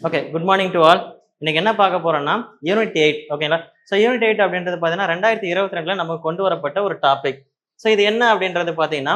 Okay, good morning to all. இன்னைக்கு என்ன பார்க்க போறோம்னா யூனிட் 8. ஓகேங்களா? ஸோ யூனிட் 8 அப்படின்றது பார்த்தீங்கன்னா 2022ல நமக்கு கொண்டு வரப்பட்ட ஒரு டாபிக். ஸோ இது என்ன அப்படின்றது பார்த்தீங்கன்னா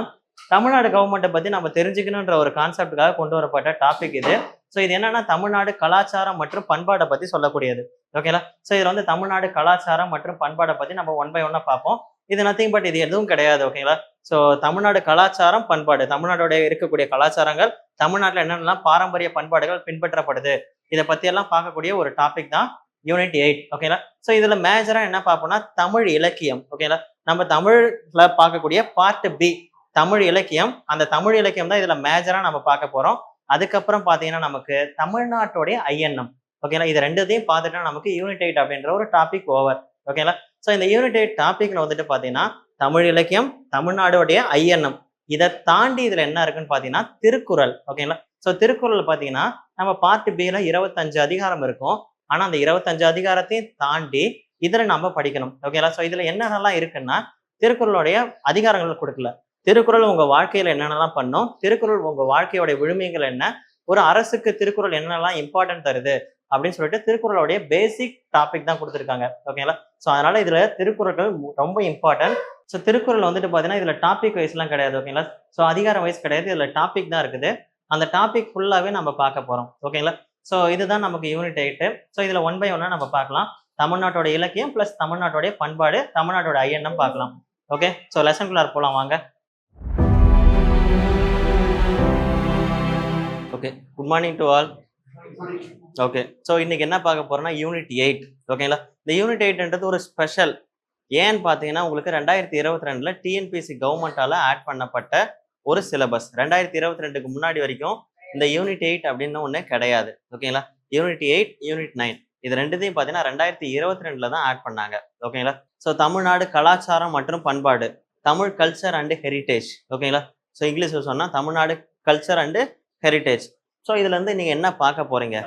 தமிழ்நாடு கவர்மெண்ட்டை பத்தி நம்ம தெரிஞ்சுக்கணுன்ற ஒரு கான்செப்டுக்காக கொண்டு வரப்பட்ட டாபிக் இது. ஸோ இது என்னன்னா தமிழ்நாடு கலாச்சாரம் மற்றும் பண்பாடை பத்தி சொல்லக்கூடியது. ஓகேங்களா? ஸோ இதுல வந்து தமிழ்நாடு கலாச்சாரம் மற்றும் பண்பாடை பத்தி நம்ம ஒன் பை ஒன்னா பார்ப்போம். இது நத்திங் பட் இது எதுவும் கிடையாது. ஓகேங்களா? ஸோ தமிழ்நாடு கலாச்சாரம் பண்பாடு, தமிழ்நாடோட இருக்கக்கூடிய கலாச்சாரங்கள், தமிழ்நாட்டில் என்னென்னலாம் பாரம்பரிய பண்பாடுகள் பின்பற்றப்படுது, இதை பத்தி எல்லாம் பார்க்கக்கூடிய ஒரு டாபிக் தான் யூனிட் 8. ஓகேங்களா? ஸோ இதுல மேஜரா என்ன பார்ப்போம்னா தமிழ் இலக்கியம். ஓகேங்களா? நம்ம தமிழ்ல பார்க்கக்கூடிய பார்ட் பி தமிழ் இலக்கியம். அந்த தமிழ் இலக்கியம் தான் இதுல மேஜரா நம்ம பார்க்க போறோம். அதுக்கப்புறம் பாத்தீங்கன்னா நமக்கு தமிழ்நாட்டுடைய ஐஎன்எம். ஓகேங்களா? இது ரெண்டுத்தையும் பார்த்துட்டா நமக்கு யூனிட் 8 அப்படின்ற ஒரு டாபிக் ஓவர். ஓகேங்களா? ஸோ இந்த யூனிட் 8 டாபிக்ல வந்துட்டு பாத்தீங்கன்னா தமிழ் இலக்கியம், தமிழ்நாடுடைய ஐஎன்எம், இதை தாண்டி இதுல என்ன இருக்குன்னு பாத்தீங்கன்னா திருக்குறள். ஓகேங்களா? ஸோ திருக்குறள் பாத்தீங்கன்னா நம்ம பார்ட் பில 25 அதிகாரம் இருக்கும். ஆனா அந்த 25 அதிகாரத்தையும் தாண்டி இதுல நம்ம படிக்கணும். ஓகேங்களா? ஸோ இதுல என்னென்னலாம் இருக்குன்னா திருக்குறளுடைய அதிகாரங்கள் கொடுக்கல. திருக்குறள் உங்க வாழ்க்கையில என்னென்னலாம் பண்ணும், திருக்குறள் உங்க வாழ்க்கையோட விழுமியங்கள் என்ன, ஒரு அரசுக்கு திருக்குறள் என்னென்னலாம் இம்பார்ட்டன்ட் தருது அப்படின்னு சொல்லிட்டு திருக்குறளுடைய பேசிக் டாபிக் தான் கொடுத்துருக்காங்க. ஓகேங்களா? ஸோ அதனால இதுல திருக்குறள்கள் ரொம்ப இம்பார்ட்டன்ட். ஸோ திருக்குறள் வந்துட்டு பாத்தீங்கன்னா இதுல டாபிக் வைஸ் எல்லாம் கிடையாது. ஓகேங்களா? ஸோ அதிகாரம் வைஸ் கிடையாது, இதுல டாபிக் தான் இருக்குது. அந்த டாபிக் ஃபுல்லாவே நம்ம பார்க்க போறோம். ஓகேங்களா? ஸோ இதுதான் நமக்கு யூனிட் 8. ஸோ இதுல ஒன் பை ஒன்னா நம்ம பார்க்கலாம். தமிழ்நாட்டோட இலக்கியம் பிளஸ் தமிழ்நாட்டுடைய பண்பாடு, தமிழ்நாட்டோட ஐஎன்எம் பார்க்கலாம். ஓகே, ஸோ லெசன்குள்ளார போலாம் வாங்க. Okay, good morning to all. Okay, so இன்னைக்கு என்ன பார்க்க போறோம்னா யூனிட் 8. ஓகேங்களா? இந்த யூனிட் 8ன்றது ஒரு ஸ்பெஷல். ஏன்னு பார்த்தீங்கன்னா உங்களுக்கு 2022ல டிஎன்பிஎஸ்சி கவர்மெண்டால ஆட் பண்ணப்பட்ட ஒரு சிலபஸ். 2022க்கு முன்னாடி வரைக்கும் இந்த யூனிட் 8 அப்படின்னு ஒண்ணே கிடையாது. ஓகேங்களா? யூனிட் 8, யூனிட் 9 இது ரெண்டுத்தையும் பார்த்தீங்கன்னா 2022ல தான் ஆட் பண்ணாங்க. ஓகேங்களா? ஸோ தமிழ்நாடு கலாச்சாரம் மற்றும் பண்பாடு, தமிழ் கல்ச்சர் அண்ட் ஹெரிட்டேஜ். ஓகேங்களா? ஸோ இங்கிலீஷ்ல சொன்னா Tamil Nadu culture and heritage. So இதுல இருந்து நீங்க என்ன பார்க்க போறீங்க?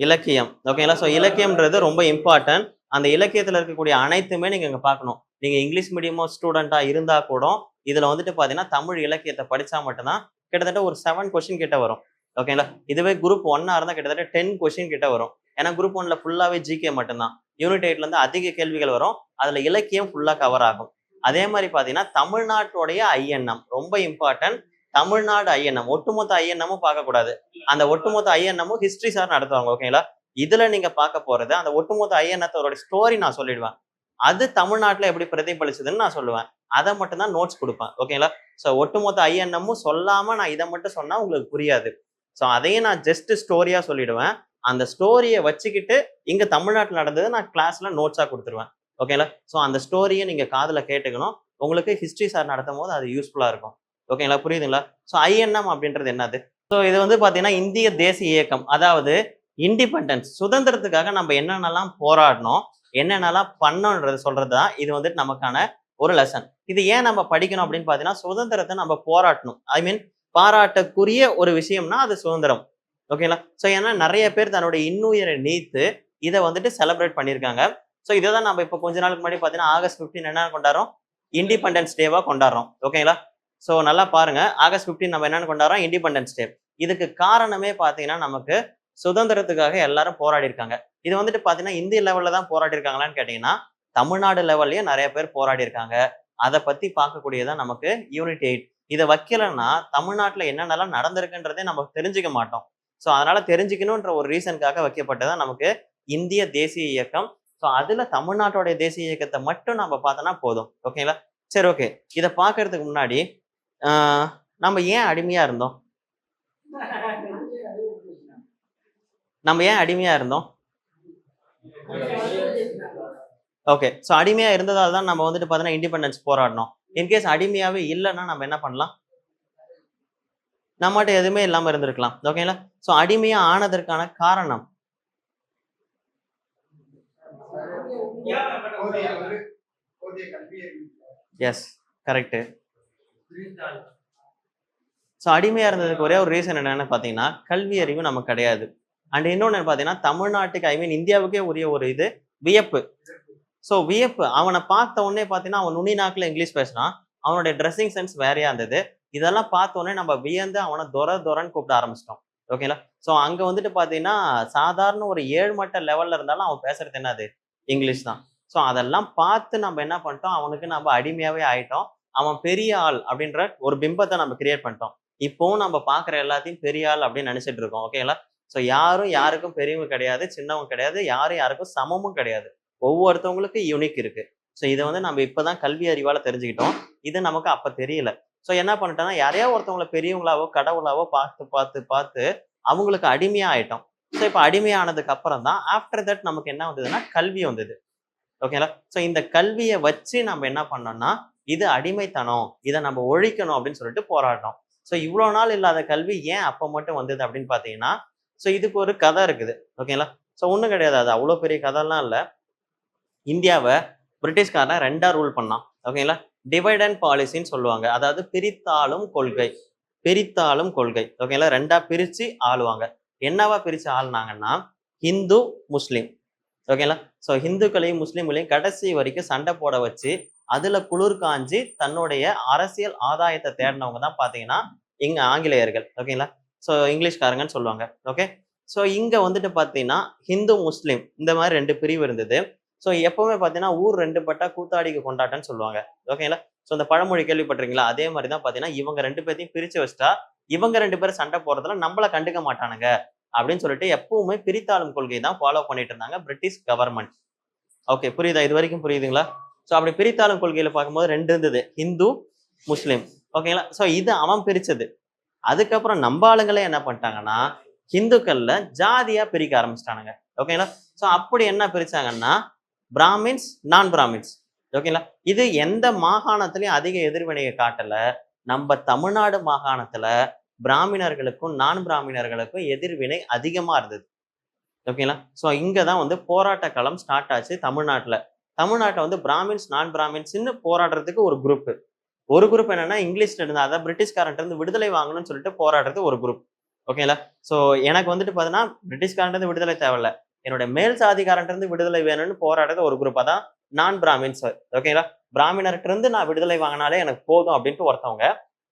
இலக்கியம். ஓகேங்களா? ஸோ இலக்கியம்ன்றது ரொம்ப இம்பார்ட்டன்ட். அந்த இலக்கியத்துல இருக்கக்கூடிய அனைத்துமே நீங்க இங்க பார்க்கணும். நீங்க இங்கிலீஷ் மீடியமோ ஸ்டூடெண்டா இருந்தா கூட இதுல வந்துட்டு பாத்தீங்கன்னா தமிழ் இலக்கியத்தை படிச்சா மட்டும்தான் கிட்டத்தட்ட ஒரு 7 கொஸ்டின் கிட்ட வரும். ஓகேங்களா? இதுவே குரூப் 1 இருந்தா கிட்டத்தட்ட 10 கொஸ்டின் கிட்ட வரும். ஏன்னா குரூப் 1ல ஃபுல்லாவே ஜிகே மட்டும்தான். யூனிட் 8ல இருந்து அதிக கேள்விகள் வரும். அதுல இலக்கியம் ஃபுல்லா கவர் ஆகும். அதே மாதிரி பாத்தீங்கன்னா தமிழ்நாட்டுடைய ஐஎன்எம் ரொம்ப இம்பார்ட்டன்ட். தமிழ்நாடு ஐஎன்எம் ஒட்டுமொத்த ஐஎன்எம்மும் பார்க்க கூடாது. அந்த ஒட்டுமொத்த ஐஎன்எம்மும் ஹிஸ்டரி சார் நடத்துவாங்க. ஓகேங்களா? இதுல நீங்க பார்க்க போறது அந்த ஒட்டுமொத்த ஐஎன்எத்தோட ஸ்டோரி நான் சொல்லிடுவேன். அது தமிழ்நாட்டுல எப்படி பிரதிபலிச்சதுன்னு நான் சொல்லுவேன். அதை மட்டும் தான் நோட்ஸ் கொடுப்பேன். ஓகேங்களா? ஸோ ஒட்டுமொத்த ஐஎன்எம்மும் சொல்லாம நான் இதை மட்டும் சொன்னா உங்களுக்கு புரியாது. ஸோ அதையும் நான் ஜஸ்ட் ஸ்டோரியா சொல்லிடுவேன். அந்த ஸ்டோரியை வச்சுக்கிட்டு இங்க தமிழ்நாட்டில் நடந்தது நான் கிளாஸ்ல நோட்ஸா கொடுத்துருவேன். ஓகேங்களா? ஸோ அந்த ஸ்டோரியை நீங்க காதுல கேட்டுக்கணும். உங்களுக்கு ஹிஸ்டரி சார் நடத்தும் போது அது யூஸ்ஃபுல்லா இருக்கும். ஓகேங்களா? புரியுதுங்களா? ஸோ ஐஎன்எம் அப்படின்றது என்னது? ஸோ இது வந்து பாத்தீங்கன்னா இந்திய தேசிய இயக்கம், அதாவது இண்டிபெண்டன்ஸ், சுதந்திரத்துக்காக நம்ம என்னென்னலாம் போராடணும், என்னென்னலாம் பண்ணோன்றது சொல்றதுதான் இது வந்துட்டு நமக்கான ஒரு லெசன். இது ஏன் நம்ம படிக்கணும் அப்படின்னு பாத்தீங்கன்னா சுதந்திரத்தை நம்ம போராட்டணும். ஐ மீன் பாராட்டக்குரிய ஒரு விஷயம்னா அது சுதந்திரம். ஓகேங்களா? ஸோ ஏன்னா நிறைய பேர் தன்னுடைய இன்னுயிரை நீத்து இதை வந்துட்டு செலிப்ரேட் பண்ணியிருக்காங்க. ஸோ இதை தான் நம்ம இப்போ கொஞ்ச நாளுக்கு முன்னாடி பார்த்தீங்கன்னா ஆகஸ்ட் 15 என்ன கொண்டாடுறோம்? இண்டிபெண்டன்ஸ் டேவா கொண்டாடுறோம். ஓகேங்களா? ஸோ நல்லா பாருங்க, ஆகஸ்ட் 15 நம்ம என்னன்னு கொண்டாடுறோம்? Independence day. இதுக்கு காரணமே பார்த்தீங்கன்னா நமக்கு சுதந்திரத்துக்காக எல்லாரும் போராடி இருக்காங்க. இது வந்துட்டு பாத்தீங்கன்னா இந்திய லெவல்ல தான் போராடி இருக்காங்களான்னு கேட்டீங்கன்னா தமிழ்நாடு லெவல்லயே நிறைய பேர் போராடி இருக்காங்க. அதை பத்தி பார்க்கக்கூடியதான் நமக்கு யூனிட் 8. இதை வைக்கலன்னா தமிழ்நாட்டுல என்னென்னலாம் நடந்திருக்குன்றதே நம்ம தெரிஞ்சுக்க மாட்டோம். ஸோ அதனால தெரிஞ்சுக்கணுன்ற ஒரு ரீசனுக்காக வைக்கப்பட்டதான் நமக்கு இந்திய தேசிய இயக்கம். ஸோ அதுல தமிழ்நாட்டோடைய தேசிய இயக்கத்தை மட்டும் நம்ம பார்த்தோம்னா போதும். ஓகேங்களா? சரி, ஓகே. இதை பார்க்கறதுக்கு முன்னாடி நம்ம ஏன் அடிமையா இருந்தோம்? நம்ம ஏன் அடிமையா இருந்தோம்? ஓகே, ஸோ அடிமையா இருந்ததால் தான் நம்ம வந்துட்டு பார்த்தீங்கன்னா இண்டிபெண்டன்ஸ் போராடணும். இன்கேஸ் அடிமையாவே இல்லைன்னா நம்ம என்ன பண்ணலாம்? நம்மகிட்ட எதுவுமே இல்லாம இருந்திருக்கலாம். ஓகேங்களா? ஸோ அடிமையா ஆனதற்கான காரணம் எஸ், கரெக்ட். ஸோ அடிமையா இருந்ததுக்கு ஒரே ஒரு ரீசன் என்னன்னு பார்த்தீங்கன்னா கல்வி அறிவு நமக்கு கிடையாது. அண்ட் இன்னொன்று பார்த்தீங்கன்னா தமிழ்நாட்டுக்கு ஐ மீன் இந்தியாவுக்கே உரிய ஒரு இது வியப்பு. ஸோ வியப்பு, அவனை பார்த்த உடனே பார்த்தீங்கன்னா அவன் நுனி நாக்கில் இங்கிலீஷ் பேசுறான், அவனுடைய ட்ரெஸ்ஸிங் சென்ஸ் வேறையா இருந்தது. இதெல்லாம் பார்த்த உடனே நம்ம வியந்து அவனை துரன்னு கூப்பிட ஆரம்பிச்சிட்டோம். ஓகேங்களா. ஸோ அங்க வந்துட்டு பார்த்தீங்கன்னா, சாதாரண ஒரு 7 மட்ட லெவல்ல இருந்தாலும் அவன் பேசுறது என்னது? இங்கிலீஷ் தான். ஸோ அதெல்லாம் பார்த்து நம்ம என்ன பண்ணிட்டோம், அவனுக்கு நம்ம அடிமையாவே ஆயிட்டோம். அவன் பெரிய ஆள் அப்படின்ற ஒரு பிம்பத்த நம்ம கிரியேட் பண்ணிட்டோம். இப்பவும் நம்ம பார்க்குற எல்லாத்தையும் பெரிய ஆள் அப்படின்னு நினைச்சிட்டு இருக்கோம். ஓகேங்களா. ஸோ யாரும் யாருக்கும் பெரியவங்க கிடையாது, சின்னவங்க கிடையாது. யாரும் யாருக்கும் சமமும் கிடையாது. ஒவ்வொருத்தவங்களுக்கும் யூனிக் இருக்கு. ஸோ இத வந்து நம்ம இப்பதான் கல்வி அறிவால தெரிஞ்சுக்கிட்டோம். இது நமக்கு அப்ப தெரியல. ஸோ என்ன பண்ணிட்டோம்னா, யாரையோ ஒருத்தவங்கள பெரியவங்களாவோ, கடவுளாவோ பார்த்து, பார்த்து, பார்த்து அவங்களுக்கு அடிமையா ஆயிட்டோம். ஸோ இப்ப அடிமையானதுக்கு அப்புறம் தான் ஆஃப்டர் தட் நமக்கு என்ன வந்ததுன்னா, கல்வி வந்தது. ஓகேங்களா. ஸோ இந்த கல்விய வச்சு நம்ம என்ன பண்ணோம்னா, இது அடிமைத்தனம். இத நம்ம ஒழிக்கணும் அப்படின்னு சொல்லிட்டு போராடினோம். ஸோ இவ்வளோ நாள் இல்லாத கல்வி ஏன் அப்ப மட்டும் வந்தது அப்படின்னு பார்த்தீங்கன்னா, ஸோ இதுக்கு ஒரு கதை இருக்குது. ஓகேங்களா. ஸோ ஒண்ணும் கிடையாது. அது அவ்வளோ பெரிய கதைலாம் இல்ல. இந்தியாவ பிரிட்டிஷ்காரன் 2ஆ ரூல் பண்ணான். ஓகேங்களா. டிவைட் அண்ட் பாலிசின்னு சொல்லுவாங்க. அதாவது பிரித்தாளும் கொள்கை. பிரித்தாளும் கொள்கை. ஓகேங்களா. 2ஆ பிரிச்சு ஆளுவாங்க. என்னவா பிரிச்சு ஆளுனாங்கன்னா, ஹிந்து, முஸ்லிம். ஓகேங்களா. ஸோ ஹிந்துக்களையும், முஸ்லிம்களையும் கடைசி வரைக்கும் சண்டை போட வச்சு, அதுல குளிர் காஞ்சு தன்னுடைய அரசியல் ஆதாயத்த தேடினவங்க தான் பார்த்தீங்கன்னா, இங்க ஆங்கிலேயர்கள். ஓகேங்களா. ஸோ இங்கிலீஷ்காரங்கன்னு சொல்லுவாங்க. ஓகே. ஸோ இங்க வந்துட்டு பார்த்தீங்கன்னா, ஹிந்து, முஸ்லிம் இந்த மாரி 2 பிரிவு இருந்தது. ஸோ எப்பவுமே பார்த்தீங்கன்னா, ஊர் 2 பட்டா கூத்தாடிக்கு கொண்டாட்டம்ன்னு சொல்லுவாங்க. ஓகேங்களா. ஸோ இந்த பழமொழி கேள்விப்பட்டிருக்கீங்களா? அதே மாரி தான் பார்த்தீங்கன்னா, இவங்க 2 பேத்தையும் பிரிச்சு வச்சுட்டா, இவங்க 2 பேரும் சண்டை போடுறதுல நம்மள கண்டுக்க மாட்டானுங்க. அப்படின்னு சொல்லிட்டு எப்பவுமே பிரித்தாளும் கொள்கை தான் ஃபாலோ பண்ணிட்டு இருந்தாங்க பிரிட்டிஷ் கவர்மெண்ட். ஓகே, புரியுதா? இது வரைக்கும் புரியுதுங்களா? ஸோ அப்படி பிரித்தாளும் கொள்கையில பார்க்கும்போது 2 இருந்தது. ஹிந்து, முஸ்லிம். ஓகேங்களா. ஸோ இது அவன் பிரிச்சது. அதுக்கப்புறம் நம்ம ஆளுங்களே என்ன பண்ணிட்டாங்கன்னா, ஹிந்துக்கள்ல ஜாதியா பிரிக்க ஆரம்பிச்சிட்டானுங்க. ஓகேங்களா. ஸோ அப்படி என்ன பிரிச்சாங்கன்னா, பிராமின்ஸ், நான் பிராமின்ஸ். ஓகேங்களா. இது எந்த மாகாணத்திலயும் அதிக எதிர்வினையை காட்டல. நம்ம தமிழ்நாடு மாகாணத்துல பிராமணர்களுக்கும் நான் பிராமணர்களுக்கும் எதிர்வினை அதிகமா இருந்தது. ஓகேங்களா. ஸோ இங்க தான் வந்து போராட்ட களம் ஸ்டார்ட் ஆச்சு தமிழ்நாட்டுல. தமிழ்நாட்டுல வந்து பிராமின்ஸ், நான் பிராமின்ஸ்ன்னு போராடுறதுக்கு ஒரு குரூப். ஒரு குரூப் என்னன்னா இங்கிலீஷ்ல இருந்து, அதாவது பிரிட்டிஷ்காரன்ட்ட இருந்து விடுதலை வாங்கணும்னு சொல்லிட்டு போராடுறது ஒரு குரூப். ஓகேங்களா. ஸோ எனக்கு வந்துட்டு பார்த்தீங்கன்னா, பிரிட்டிஷ்காரன்ட்ட இருந்து விடுதலை தேவையில்ல. என்னோட மேல் சாதிக்காரன்ட்ட இருந்து விடுதலை வேணும்னு போராடுறது ஒரு குரூப். அதான் நான் பிராமின்ஸ். ஓகேங்களா. பிராமணர்கிட்ட இருந்து நான் விடுதலை வாங்கினாலே எனக்கு போதும் அப்படின்ட்டு ஒருத்தவங்க.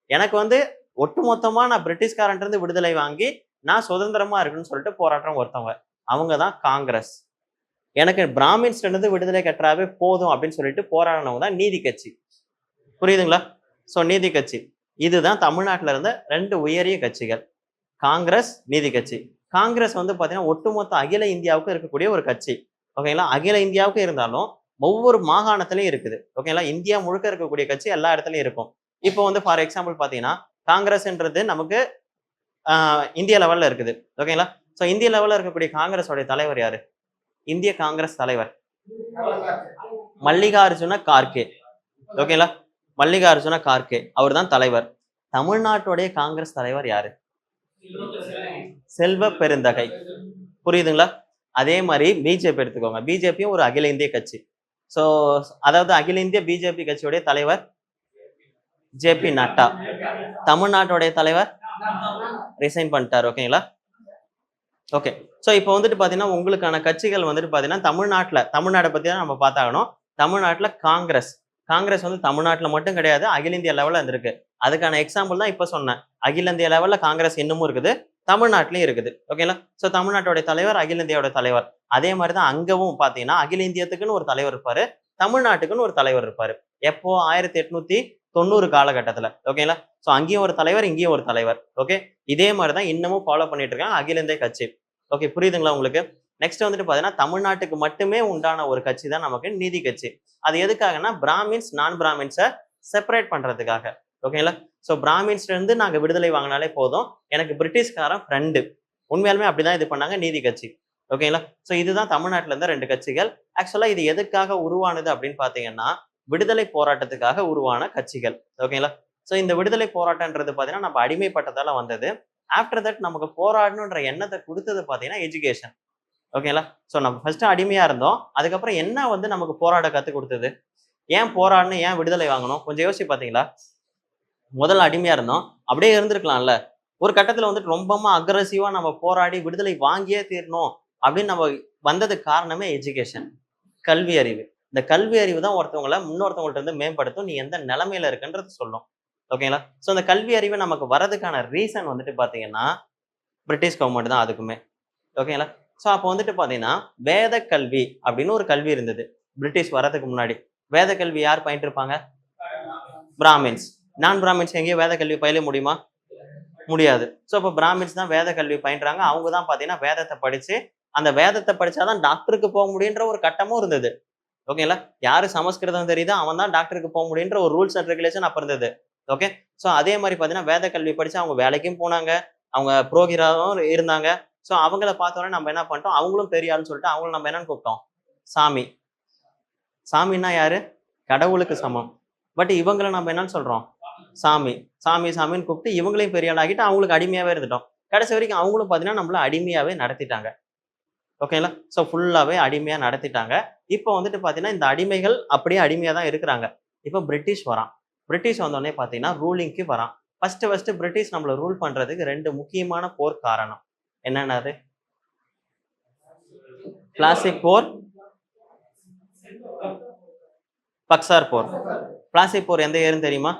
எனக்கு வந்து ஒட்டுமொத்தமா நான் பிரிட்டிஷ்காரன்ட்ட இருந்து விடுதலை வாங்கி நான் சுதந்திரமா இருக்குன்னு சொல்லிட்டு போராட்டம் ஒருத்தவங்க. அவங்க தான் காங்கிரஸ். எனக்கு பிராமின்ஸ்ல இருந்து விடுதலை கட்டுறாவே போதும் அப்படின்னு சொல்லிட்டு போராடினவங்க தான் நீதி கட்சி. புரியுதுங்களா. ஸோ நீதி கட்சி இதுதான் தமிழ்நாட்டுல இருந்த 2 உயரிய கட்சிகள். காங்கிரஸ், நீதி கட்சி. காங்கிரஸ் வந்து பாத்தீங்கன்னா ஒட்டுமொத்த அகில இந்தியாவுக்கும் இருக்கக்கூடிய ஒரு கட்சி. ஓகேங்களா. அகில இந்தியாவுக்கும் இருந்தாலும் ஒவ்வொரு மாகாணத்திலையும் இருக்குது. ஓகேங்களா. இந்தியா முழுக்க இருக்கக்கூடிய கட்சி எல்லா இடத்துலயும் இருக்கும். இப்போ வந்து ஃபார் எக்ஸாம்பிள் பாத்தீங்கன்னா, காங்கிரஸ்ன்றது நமக்கு இந்திய லெவல்ல இருக்குது. ஓகேங்களா. ஸோ இந்திய லெவல்ல இருக்கக்கூடிய காங்கிரஸோடைய தலைவர் யாரு? இந்திய காங்கிரஸ் தலைவர் மல்லிகார்ஜுன கார்கே. ஓகேங்களா. மல்லிகார்ஜுன கார்கே அவர் தான் தலைவர். தமிழ்நாட்டுடைய காங்கிரஸ் தலைவர் யாரு? செல்வ பெருந்தகை. புரியுதுங்களா. அதே மாதிரி பிஜேபி எடுத்துக்கோங்க. பிஜேபியும் ஒரு அகில இந்திய கட்சி. சோ அதாவது அகில இந்திய பிஜேபி கட்சியுடைய தலைவர் ஜே.பி. நட்டா. தமிழ்நாட்டுடைய தலைவர் ரிசைன் பண்ணிட்டார். ஓகேங்களா. ஓகே. சோ இப்போ வந்துட்டு பாத்தீங்கன்னா, உங்களுக்கான கட்சிகள் வந்துட்டு பாத்தீங்கன்னா, தமிழ்நாட்டை பத்தி தான் நம்ம பார்த்தாகணும். தமிழ்நாட்டுல காங்கிரஸ். காங்கிரஸ் வந்து தமிழ்நாட்டுல மட்டும் கிடையாது, அகில இந்திய லெவல்ல இருந்திருக்கு. அதுக்கான எக்ஸாம்பிள் தான் இப்ப சொன்னேன். அகில இந்திய லெவல்ல காங்கிரஸ் இன்னமும் இருக்குது, தமிழ்நாட்டிலயும் இருக்குது. ஓகேங்களா. சோ தமிழ்நாட்டோட தலைவர், அகில இந்தியாவோட தலைவர். அதே மாதிரிதான் அங்கவும் பாத்தீங்கன்னா, அகில இந்தியத்துக்குன்னு ஒரு தலைவர் இருப்பாரு, தமிழ்நாட்டுக்குன்னு ஒரு தலைவர் இருப்பாரு. எப்போ 1890 காலகட்டத்துல. ஓகேங்களா. சோ அங்கேயும் ஒரு தலைவர், இங்கேயும் ஒரு தலைவர். ஓகே. இதே மாதிரிதான் இன்னமும் ஃபாலோ பண்ணிட்டு இருக்காங்க அகில இந்திய கட்சி. ஓகே, புரியுதுங்களா உங்களுக்கு? நெக்ஸ்ட் வந்துட்டு பாத்தீங்கன்னா, தமிழ்நாட்டுக்கு மட்டுமே உண்டான ஒரு கட்சி தான் நமக்கு நீதி கட்சி. அது எதுக்காகனா, பிராமின்ஸ், நான் பிராமின்ஸை செப்பரேட் பண்றதுக்காக. ஓகேங்களா. சோ பிராமின்ஸ்ல இருந்து நாங்க விடுதலை வாங்கினாலே போதும், எனக்கு பிரிட்டிஷ்காரன் ஃப்ரெண்டு. உண்மையாலுமே அப்படிதான் இது பண்ணாங்க நீதி கட்சி. ஓகேங்களா. சோ இதுதான் தமிழ்நாட்டுல இருந்த 2 கட்சிகள். ஆக்சுவலா இது எதுக்காக உருவானது அப்படின்னு பாத்தீங்கன்னா, விடுதலை போராட்டத்துக்காக உருவான கட்சிகள். ஓகேங்களா. சோ இந்த விடுதலை போராட்டம்ன்றது பாத்தீங்கன்னா, நம்ம அடிமைப்பட்டதால வந்தது. ஆஃப்டர் தட் நமக்கு போராடணுன்ற எண்ணத்தை கொடுத்தது பாத்தீங்கன்னா எஜுகேஷன். ஓகேங்களா. சோ நம்ம ஃபர்ஸ்ட் அடிமையா இருந்தோம். அதுக்கப்புறம் என்ன வந்து நமக்கு போராட கத்து கொடுத்தது? ஏன் போராடணும், ஏன் விடுதலை வாங்கணும்? கொஞ்சம் யோசிச்சு பாத்தீங்களா? முதல்ல அடிமையா இருந்தோம், அப்படியே இருந்திருக்கலாம்ல. ஒரு கட்டத்துல வந்துட்டு ரொம்பமா அக்ரஸிவா நம்ம போராடி விடுதலை வாங்கியே தீரணும் அப்படின்னு நம்ம வந்ததுக்கு காரணமே எஜுகேஷன், கல்வி அறிவு. இந்த கல்வி அறிவு தான் ஒருத்தவங்களை இன்னொருத்தவங்கள்ட்ட இருந்து மேம்படுத்தும், நீ எந்த நிலைமையில இருக்குன்றது சொல்லும். ஓகேங்களா. சோ இந்த கல்வி அறிவு நமக்கு வரதுக்கான ரீசன் வந்துட்டு பாத்தீங்கன்னா, பிரிட்டிஷ் கவர்மெண்ட் தான் அதுக்குமே. ஓகேங்களா? ஸோ அப்போ வந்துட்டு பார்த்தீங்கன்னா, வேத கல்வி அப்படின்னு ஒரு கல்வி இருந்தது. பிரிட்டிஷ் வர்றதுக்கு முன்னாடி. வேத கல்வி யார் பயின்று இருப்பாங்க? பிராமின்ஸ். நான் பிராமின்ஸ் எங்கேயும் வேத கல்வி பயில முடியுமா? முடியாது. ஸோ அப்போ பிராமின்ஸ் தான் வேத கல்வி பயின்றாங்க. அவங்க தான் பார்த்தீங்கன்னா, வேதத்த படிச்சு, அந்த வேதத்த படிச்சா தான் டாக்டருக்கு போ முடியுன்ற ஒரு கட்டமும் இருந்தது. ஓகேங்களா? யாரு சமஸ்கிருதம் தெரியுதோ அவன் தான் டாக்டருக்கு போ முடியுன்ற ஒரு ரூல்ஸ் அண்ட் ரெகுலேஷன் அப்ப இருந்தது. ஓகே. ஸோ அதே மாரி பார்த்தீங்கன்னா, வேத கல்வி படிச்சு அவங்க வேலைக்கும் போனாங்க. அவங்க புரோகிதராவும் இருந்தாங்க. ஸோ அவங்கள பார்த்தோனே நம்ம என்ன பண்ணிட்டோம், அவங்களும் பெரிய ஆளுன்னு சொல்லிட்டு அவங்கள நம்ம என்னன்னு கூப்பிட்டோம்? சாமி. சாமின்னா யாரு? கடவுளுக்கு சமம். பட் இவங்கள நம்ம என்னன்னு சொல்றோம்? சாமி. சாமி, சாமின்னு கூப்பிட்டு இவங்களையும் பெரிய ஆள் ஆக்கிட்டு அவங்களுக்கு அடிமையாவே இருந்துட்டோம். கடைசி வரைக்கும் அவங்களும் பார்த்தீங்கன்னா, நம்மள அடிமையாவே நடத்திட்டாங்க. ஓகேங்களா? ஸோ ஃபுல்லாவே அடிமையா நடத்திட்டாங்க. இப்போ வந்துட்டு பார்த்தீங்கன்னா, இந்த அடிமைகள் அப்படியே அடிமையா தான் இருக்கிறாங்க. இப்போ பிரிட்டிஷ் வரான். பிரிட்டிஷ் வந்தோனே பார்த்தீங்கன்னா, ரூலிங்க்கு வரான். ஃபர்ஸ்ட் பிரிட்டிஷ் நம்மள ரூல் பண்றதுக்கு 2 முக்கியமான போர் காரணம். என்னென்னது? பிளாசிக் போர், பக்சார் போர். பிளாசிக் போர் எந்த இயர்ன்னு தெரியுமா?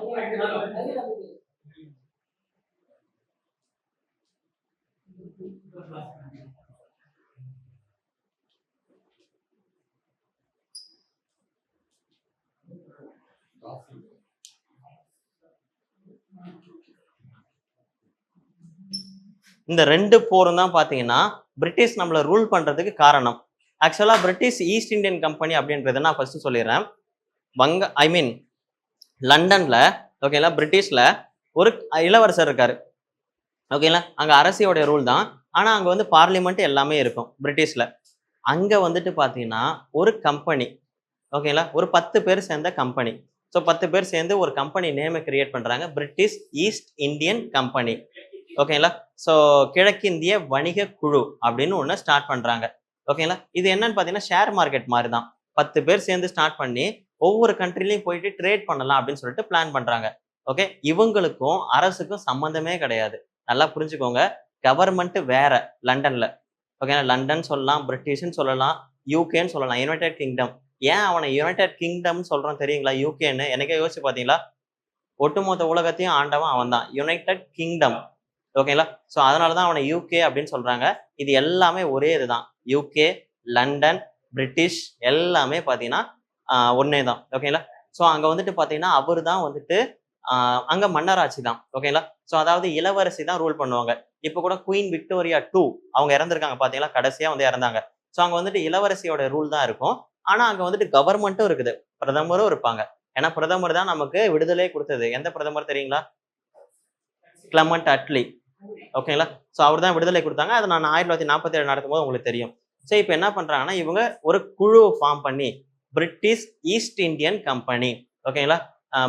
இந்த 2 போரும் தான் பார்த்தீங்கன்னா, பிரிட்டிஷ் நம்மள ரூல் பண்றதுக்கு காரணம். ஆக்சுவலா பிரிட்டிஷ் ஈஸ்ட் இந்தியன் கம்பெனி அப்படின்றத நான் ஃபர்ஸ்ட் சொல்லிடுறேன். ஐ மீன் லண்டன்ல ஓகேங்களா, பிரிட்டிஷ்ல ஒரு இளவரசர் இருக்காரு. ஓகேங்களா, அங்க அரசியோட ரூல் தான். ஆனா அங்க வந்து பார்லிமெண்ட் எல்லாமே இருக்கும் பிரிட்டிஷ்ல. அங்க வந்துட்டு பார்த்தீங்கன்னா, ஒரு கம்பெனி ஓகேங்களா, ஒரு 10 பேர் சேர்ந்த கம்பெனி. ஸோ 10 பேர் சேர்ந்து ஒரு கம்பெனி நேமை கிரியேட் பண்றாங்க. British East Indian company. ஓகேங்களா, ஸோ கிழக்கிந்திய வணிக குழு அப்படின்னு ஒன்று ஸ்டார்ட் பண்றாங்க. ஓகேங்களா, இது என்னன்னு பார்த்தீங்கன்னா ஷேர் மார்க்கெட் மாதிரி தான். 10 பேர் சேர்ந்து ஸ்டார்ட் பண்ணி ஒவ்வொரு கண்ட்ரிலையும் போயிட்டு ட்ரேட் பண்ணலாம் அப்படின்னு சொல்லிட்டு பிளான் பண்றாங்க. ஓகே, இவங்களுக்கும் அரசுக்கும் சம்மந்தமே கிடையாது. நல்லா புரிஞ்சுக்கோங்க. கவர்மெண்ட் வேற லண்டன்ல. ஓகேங்களா, லண்டன் சொல்லலாம், பிரிட்டிஷ்னு சொல்லலாம், யூகேன்னு சொல்லலாம், யுனைடெட் கிங்டம். ஏன் அவனை யுனைடெட் கிங்டம் சொல்றான் தெரியுங்களா? யூகேன்னு எனக்கே யோசிச்சு பாத்தீங்களா? ஒட்டுமொத்த உலகத்தையும் ஆண்டவன் அவன் தான், யுனைடெட் கிங்டம். ஓகேங்களா, ஸோ அதனாலதான் அவனை யூகே அப்படின்னு சொல்றாங்க. இது எல்லாமே ஒரே இதுதான். யூகே, லண்டன், பிரிட்டிஷ் எல்லாமே பாத்தீங்கன்னா ஒன்னே தான். ஓகேங்களா, ஸோ அங்க வந்துட்டு பாத்தீங்கன்னா அவரு தான் வந்துட்டு அங்க மன்னராட்சி தான். ஓகேங்களா, ஸோ அதாவது இளவரசி தான் ரூல் பண்ணுவாங்க. இப்ப கூட குயின் விக்டோரியா 2 அவங்க இறந்திருக்காங்க பாத்தீங்களா, கடைசியா வந்து இறந்தாங்க. ஸோ அங்க வந்துட்டு இளவரசியோட ரூல் தான் இருக்கும். ஆனா அங்க வந்துட்டு கவர்மெண்ட்டும் இருக்குது, பிரதமரும் இருப்பாங்க. ஏன்னா பிரதமர் தான் நமக்கு விடுதலை கொடுத்தது. எந்த பிரதமர் தெரியுங்களா? Clement Attlee. ஓகேங்களா, ஸோ அவர் தான் விடுதலை கொடுத்தாங்க. அதை நான் 1947 நடத்தும் போது உங்களுக்கு தெரியும். ஸோ இப்போ என்ன பண்றாங்கன்னா, இவங்க ஒரு குழு ஃபார்ம் பண்ணி பிரிட்டிஷ் ஈஸ்ட் இந்தியன் கம்பெனி, ஓகேங்களா,